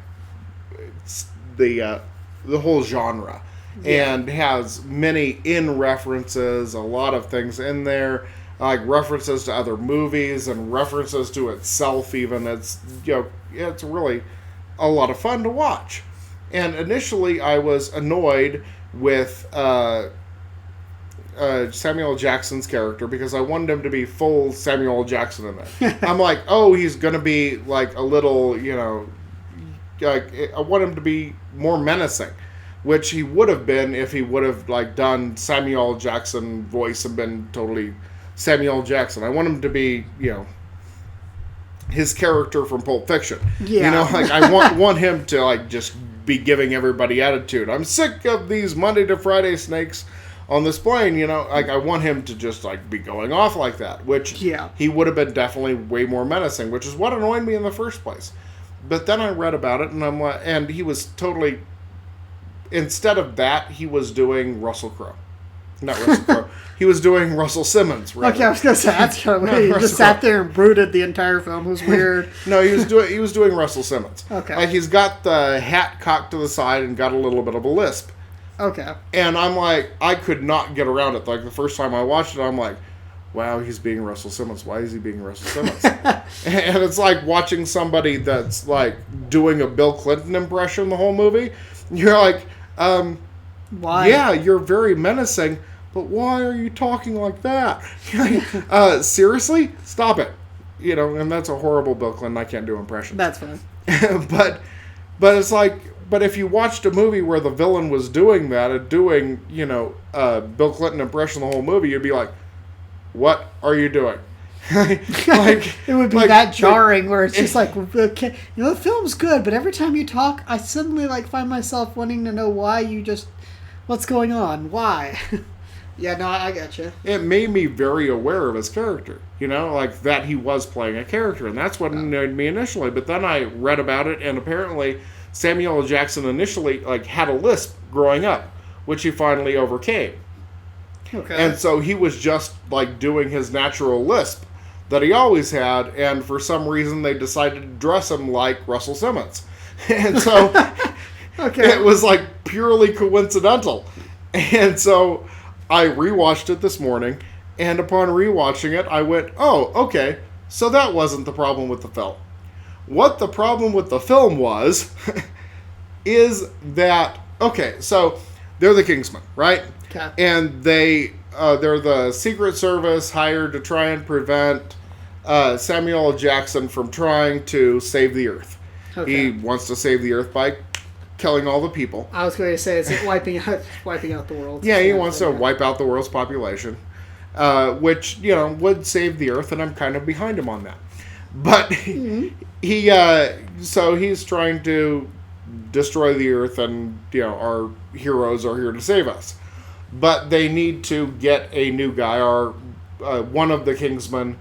the whole genre. Yeah. And has many references, a lot of things in there, like references to other movies and references to itself even. It's, it's really a lot of fun to watch. And initially I was annoyed with Samuel Jackson's character because I wanted him to be full Samuel Jackson in there. I'm like, oh, he's going to be like a little, I want him to be more menacing. Which he would have been if he would have like done Samuel Jackson voice and been totally Samuel Jackson. I want him to be, his character from Pulp Fiction. Yeah. I want him to like just be giving everybody attitude. I'm sick of these Monday to Friday snakes on this plane. I want him to just like be going off like that. Which he would have been definitely way more menacing, which is what annoyed me in the first place. But then I read about it and I'm like, and he was totally. Instead of that, he was doing Russell Crowe. Not Russell Crowe. He was doing Russell Simmons. Rather. Okay, I was going to say, that's kind of weird. He just sat there and brooded the entire film. It was weird. No, he was doing Russell Simmons. Okay. Like, he's got the hat cocked to the side and got a little bit of a lisp. Okay. And I'm like, I could not get around it. Like, the first time I watched it, I'm like, wow, he's being Russell Simmons. Why is he being Russell Simmons? And it's like watching somebody that's, like, doing a Bill Clinton impression the whole movie. You're like... why? Yeah, you're very menacing, but why are you talking like that? Seriously? Stop it. And that's a horrible Bill Clinton. I can't do impressions. That's fine. but it's like, but if you watched a movie where the villain was doing that and doing, Bill Clinton impression the whole movie, you'd be like, what are you doing? Like it would be that jarring where it's just like, okay, the film's good, but every time you talk, I suddenly find myself wanting to know why you just, what's going on, why? Yeah, no, I got you. It made me very aware of his character, like that he was playing a character, and that's what annoyed me initially. But then I read about it, and apparently Samuel L. Jackson initially had a lisp growing up, which he finally overcame. Okay. And so he was just doing his natural lisp that he always had, and for some reason they decided to dress him like Russell Simmons. And so Okay. It was like purely coincidental. And so I rewatched it this morning, and upon rewatching it, I went, oh, okay, so that wasn't the problem with the film. What the problem with the film was is that, okay, so they're the Kingsmen, right? Okay. And they're the Secret Service hired to try and prevent Samuel L. Jackson from trying to save the Earth. Okay. He wants to save the Earth by killing all the people. I was going to say, is it wiping out the world? Yeah, he wants to wipe out the world's population, which, would save the Earth, and I'm kind of behind him on that. But so he's trying to destroy the Earth, and, our heroes are here to save us. But they need to get a new guy. One of the Kingsmen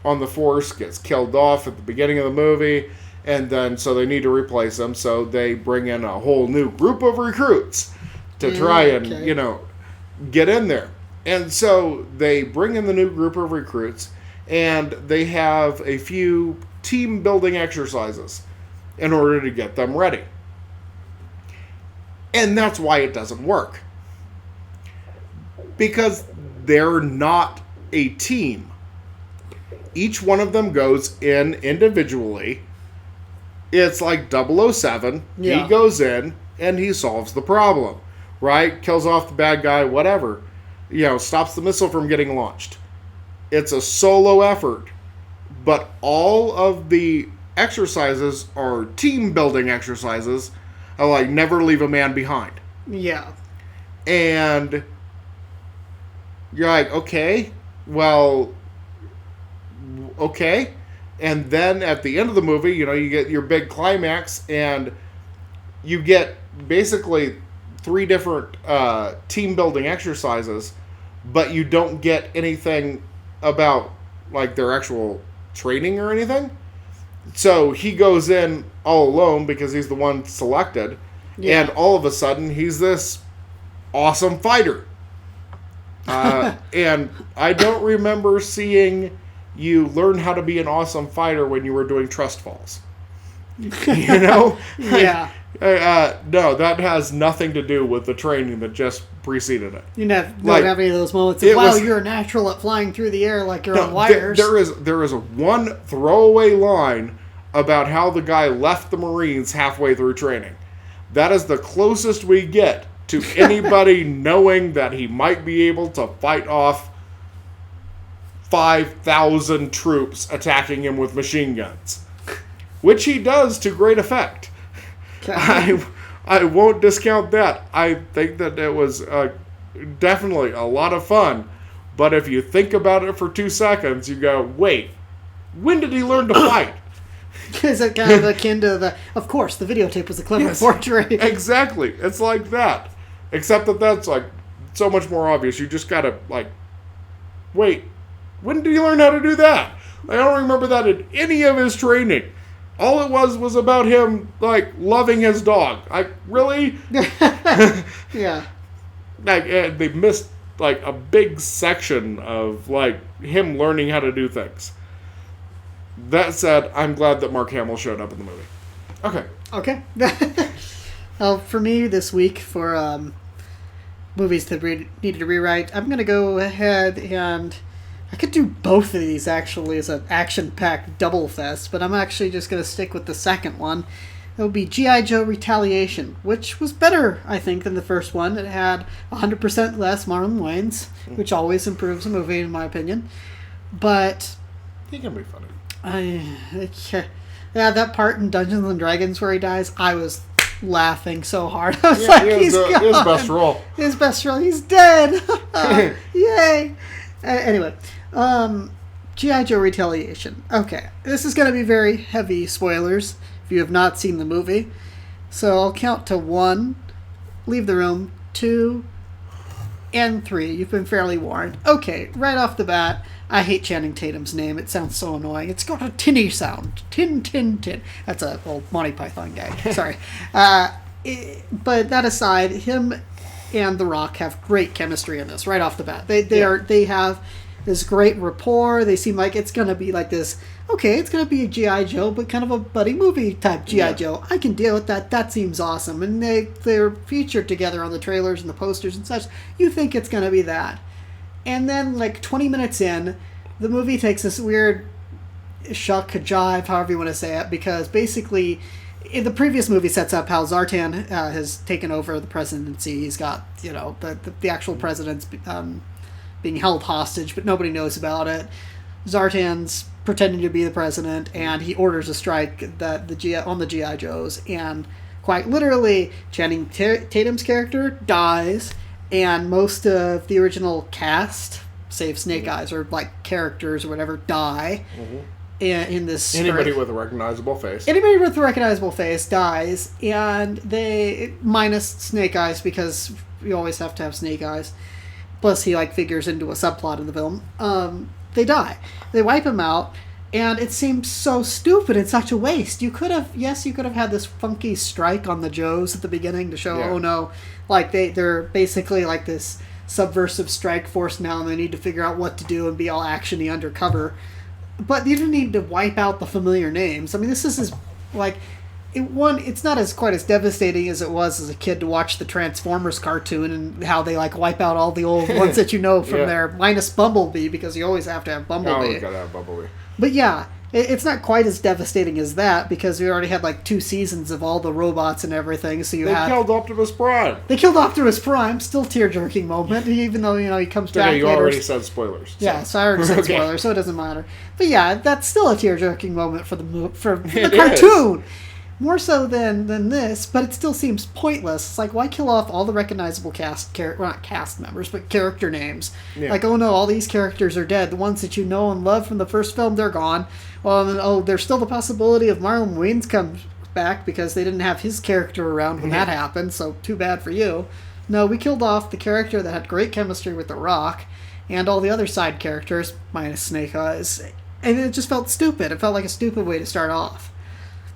on the Force gets killed off at the beginning of the movie, and then so they need to replace him. So they bring in a whole new group of recruits to try and get in there. And so they bring in the new group of recruits, and they have a few team building exercises in order to get them ready. And that's why it doesn't work. Because they're not a team. Each one of them goes in individually. It's like 007. Yeah. He goes in and he solves the problem. Right? Kills off the bad guy, whatever. Stops the missile from getting launched. It's a solo effort. But all of the exercises are team building exercises. Like never leave a man behind. Yeah. And you're like, okay, well, okay. And then at the end of the movie, you get your big climax, and you get basically 3 different team building exercises, but you don't get anything about like their actual training or anything. So he goes in all alone because he's the one selected, and all of a sudden he's this awesome fighter. And I don't remember seeing you learn how to be an awesome fighter when you were doing trust falls. Yeah. No, that has nothing to do with the training that just preceded it. You don't have any of those moments of, wow, you're a natural at flying through the air like you're on wires. There is one throwaway line about how the guy left the Marines halfway through training. That is the closest we get to anybody knowing that he might be able to fight off 5,000 troops attacking him with machine guns. Which he does to great effect. I won't discount that. I think that it was definitely a lot of fun. But if you think about it for 2 seconds, you go, wait, when did he learn to fight? Is it kind of akin to of course, the videotape was a clever forgery. Exactly. It's like that. Except that's like so much more obvious. You just gotta wait, when did he learn how to do that? I don't remember that in any of his training. All it was about him, loving his dog. Really? Yeah. They missed, a big section of, him learning how to do things. That said, I'm glad that Mark Hamill showed up in the movie. Okay. Well, for me this week, for movies that needed to rewrite, I'm going to go ahead and... I could do both of these, actually, as an action-packed double fest, but I'm actually just going to stick with the second one. It would be G.I. Joe Retaliation, which was better, I think, than the first one. It had 100% less Marlon Wayans, which always improves a movie, in my opinion. But... he can be funny. That part in Dungeons and Dragons where he dies, I was laughing so hard. I was he's gone. His best role. His best role. He's dead. Yay. Anyway, G.I. Joe Retaliation. Okay, this is going to be very heavy spoilers if you have not seen the movie. So I'll count to 1, leave the room, 2, and 3. You've been fairly warned. Okay, right off the bat, I hate Channing Tatum's name. It sounds so annoying. It's got a tinny sound. Tin, tin, tin. That's an old Monty Python guy. Sorry. But that aside, him and The Rock have great chemistry in this right off the bat. They this great rapport. They seem like it's going to be like this, okay, it's going to be a G.I. Joe, but kind of a buddy movie type G.I. Joe. I can deal with that. That seems awesome. And they're featured together on the trailers and the posters and such. You think it's going to be that. And then, like, 20 minutes in, the movie takes this weird shuck, jive, however you want to say it, because basically, in the previous movie sets up how Zartan has taken over the presidency. He's got, the actual president's being held hostage, but nobody knows about it. Zartan's pretending to be the president, and he orders a strike on the G.I. Joes, and quite literally, Channing Tatum's character dies, and most of the original cast, save Snake Eyes, or like characters or whatever, die in this. Anybody with a recognizable face dies, and they, minus Snake Eyes, because you always have to have Snake Eyes. Plus, he figures into a subplot in the film. They die. They wipe him out, and it seems so stupid and such a waste. You could have had this funky strike on the Joes at the beginning to show, oh no, they're basically like this subversive strike force now, and they need to figure out what to do and be all actiony undercover. But you didn't need to wipe out the familiar names. I mean, this is it's not quite as devastating as it was as a kid to watch the Transformers cartoon and how they wipe out all the old ones that from there, minus Bumblebee, because you always have to have Bumblebee. Oh, gotta have Bumblebee. But yeah, it's not quite as devastating as that, because we already had 2 seasons of all the robots and everything. So they killed Optimus Prime. They killed Optimus Prime. Still tear-jerking moment, even though he comes back. You later. Already said spoilers. So. Yeah, so I already said spoilers, so it doesn't matter. But yeah, that's still a tear-jerking moment for the cartoon. Is. More so than this, but it still seems pointless. It's why kill off all the recognizable not cast members, but character names? Yeah. Oh no, all these characters are dead. The ones that you know and love from the first film, they're gone. Well, and then, there's still the possibility of Marlon Wayans comes back, because they didn't have his character around when that happened, so too bad for you. No, we killed off the character that had great chemistry with The Rock, and all the other side characters, minus Snake Eyes. And it just felt stupid. It felt like a stupid way to start off.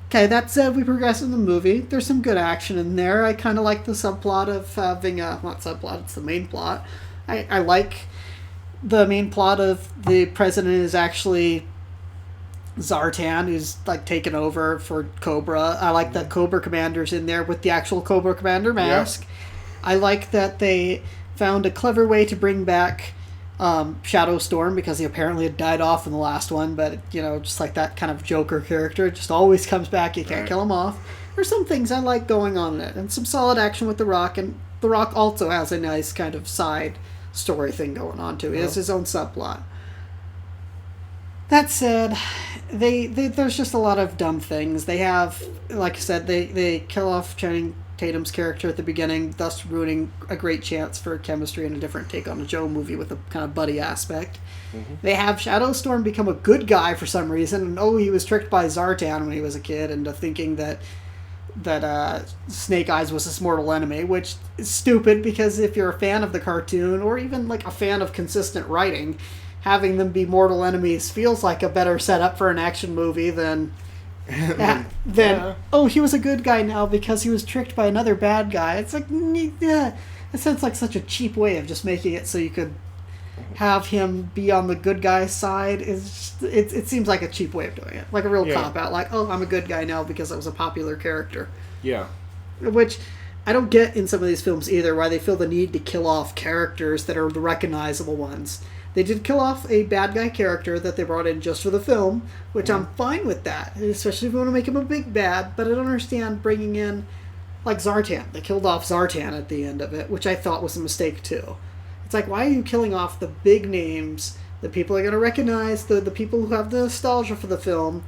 Okay, that said, we progress in the movie. There's some good action in there. I kind of like the subplot of having not subplot, it's the main plot. I like the main plot of the president is actually Zartan, who's taken over for Cobra. I like that Cobra Commander's in there with the actual Cobra Commander mask. Yep. I like that they found a clever way to bring back Shadow Storm, because he apparently had died off in the last one, but just like that kind of Joker character, just always comes back. You can't kill him off. There's some things I like going on in it, and some solid action with The Rock, and The Rock also has a nice kind of side story thing going on too. He has his own subplot. That said, there's just a lot of dumb things. They have, like I said, they kill off Channing Tatum's character at the beginning, thus ruining a great chance for chemistry and a different take on a Joe movie with a kind of buddy aspect. They have Shadow Storm become a good guy for some reason, and he was tricked by Zartan when he was a kid into thinking that Snake Eyes was his mortal enemy, which is stupid, because if you're a fan of the cartoon, or even a fan of consistent writing, having them be mortal enemies feels like a better setup for an action movie than he was a good guy now because he was tricked by another bad guy. It's it sounds like such a cheap way of just making it so you could have him be on the good guy's side. It seems like a cheap way of doing it, like a real cop out. I'm a good guy now because I was a popular character. Yeah, which I don't get in some of these films either, why they feel the need to kill off characters that are the recognizable ones. They did kill off a bad guy character that they brought in just for the film, which I'm fine with that, especially if you want to make him a big bad, but I don't understand bringing in, Zartan. They killed off Zartan at the end of it, which I thought was a mistake too. It's why are you killing off the big names that people are going to recognize, the people who have the nostalgia for the film,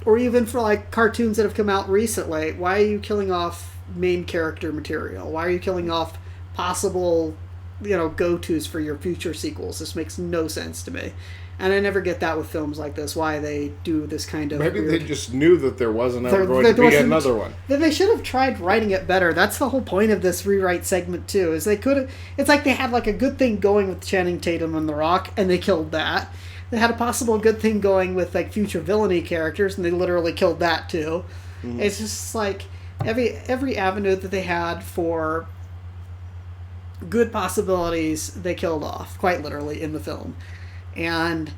or even for, cartoons that have come out recently? Why are you killing off main character material? Why are you killing off possible go-tos for your future sequels? This makes no sense to me. And I never get that with films like this, why they do this kind of Maybe they just knew that there wasn't ever going to be another one. They should have tried writing it better. That's the whole point of this rewrite segment, too, is they could have... It's like they had, a good thing going with Channing Tatum and The Rock, and they killed that. They had a possible good thing going with, future villainy characters, and they literally killed that, too. It's just, every avenue that they had for good possibilities, they killed off, quite literally, in the film. And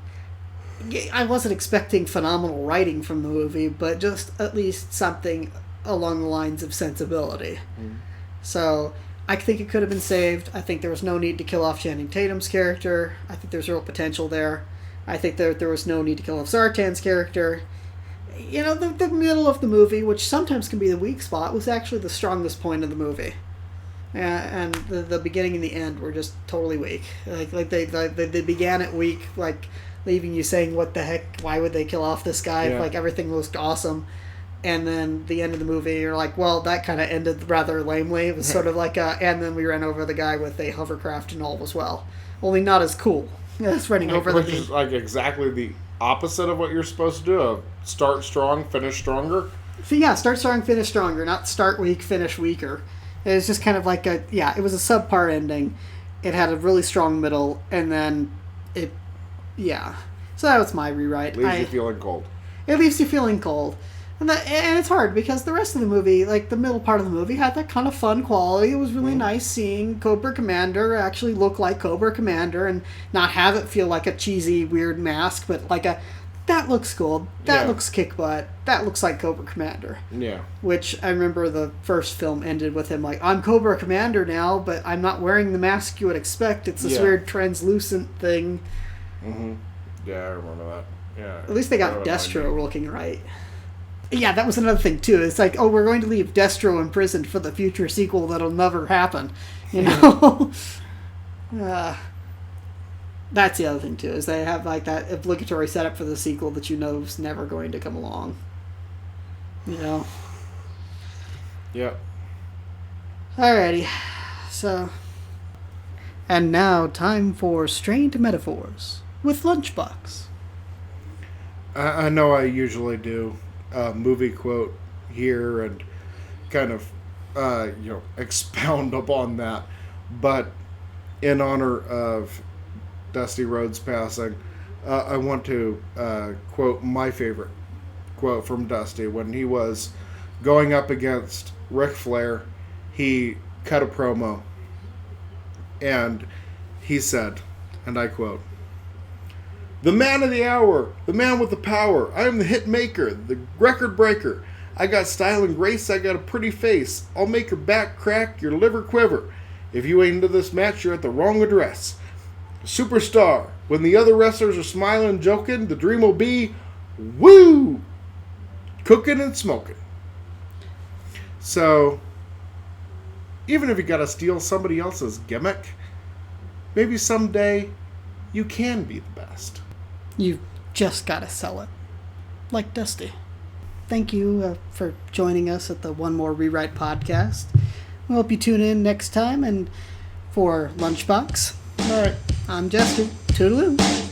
I wasn't expecting phenomenal writing from the movie, but just at least something along the lines of sensibility. So I think it could have been saved. I think there was no need to kill off Channing Tatum's character. I think there's real potential there. I think that there was no need to kill off Zartan's character. You know, the middle of the movie, which sometimes can be the weak spot, was actually the strongest point of the movie. And the beginning and the end were just totally weak. Like they began it weak, like leaving you saying, what the heck, why would they kill off this guy? Yeah. Like everything looked awesome. And then the end of the movie, you're like, well, that kind of ended rather lamely. It was sort of like and then we ran over the guy with a hovercraft and all was well. Only not as cool as running over the... Which is like exactly the opposite of what you're supposed to do. Start strong, finish stronger. So yeah, start strong, finish stronger. Not start weak, finish weaker. It was just kind of like it was a subpar ending. It had a really strong middle, and then so that was my rewrite. Leaves you feeling cold. It leaves you feeling cold. And it's hard because the rest of the movie, like the middle part of the movie, had that kind of fun quality. It was really nice seeing Cobra Commander actually look like Cobra Commander and not have it feel like a cheesy, weird mask, but like that looks cool. That looks kick butt. That looks like Cobra Commander. Yeah. Which I remember the first film ended with him like, I'm Cobra Commander now, but I'm not wearing the mask you would expect. It's this weird translucent thing. Mm-hmm. Yeah, I remember that. Yeah. At least they got Destro looking right. Yeah, that was another thing, too. It's like, we're going to leave Destro imprisoned for the future sequel that'll never happen. You know? That's the other thing, too, is they have, like, that obligatory setup for the sequel that you know is never going to come along. You know? Yep. Alrighty. So... And now, time for Strained Metaphors with Lunchbox. I know I usually do a movie quote here and kind of, expound upon that. But in honor of Dusty Rhodes passing, I want to quote my favorite quote from Dusty. When he was going up against Ric Flair, he cut a promo, and he said, and I quote, "The man of the hour, the man with the power. I am the hit maker, the record breaker. I got style and grace, I got a pretty face. I'll make your back crack, your liver quiver. If you ain't into this match, you're at the wrong address. Superstar, when the other wrestlers are smiling and joking, the dream will be, woo, cooking and smoking." So, even if you gotta steal somebody else's gimmick, maybe someday you can be the best. You've just got to sell it. Like Dusty. Thank you for joining us at the One More Rewrite podcast. We hope you tune in next time. And for Lunchbox, All right. I'm Jester. Toodaloo.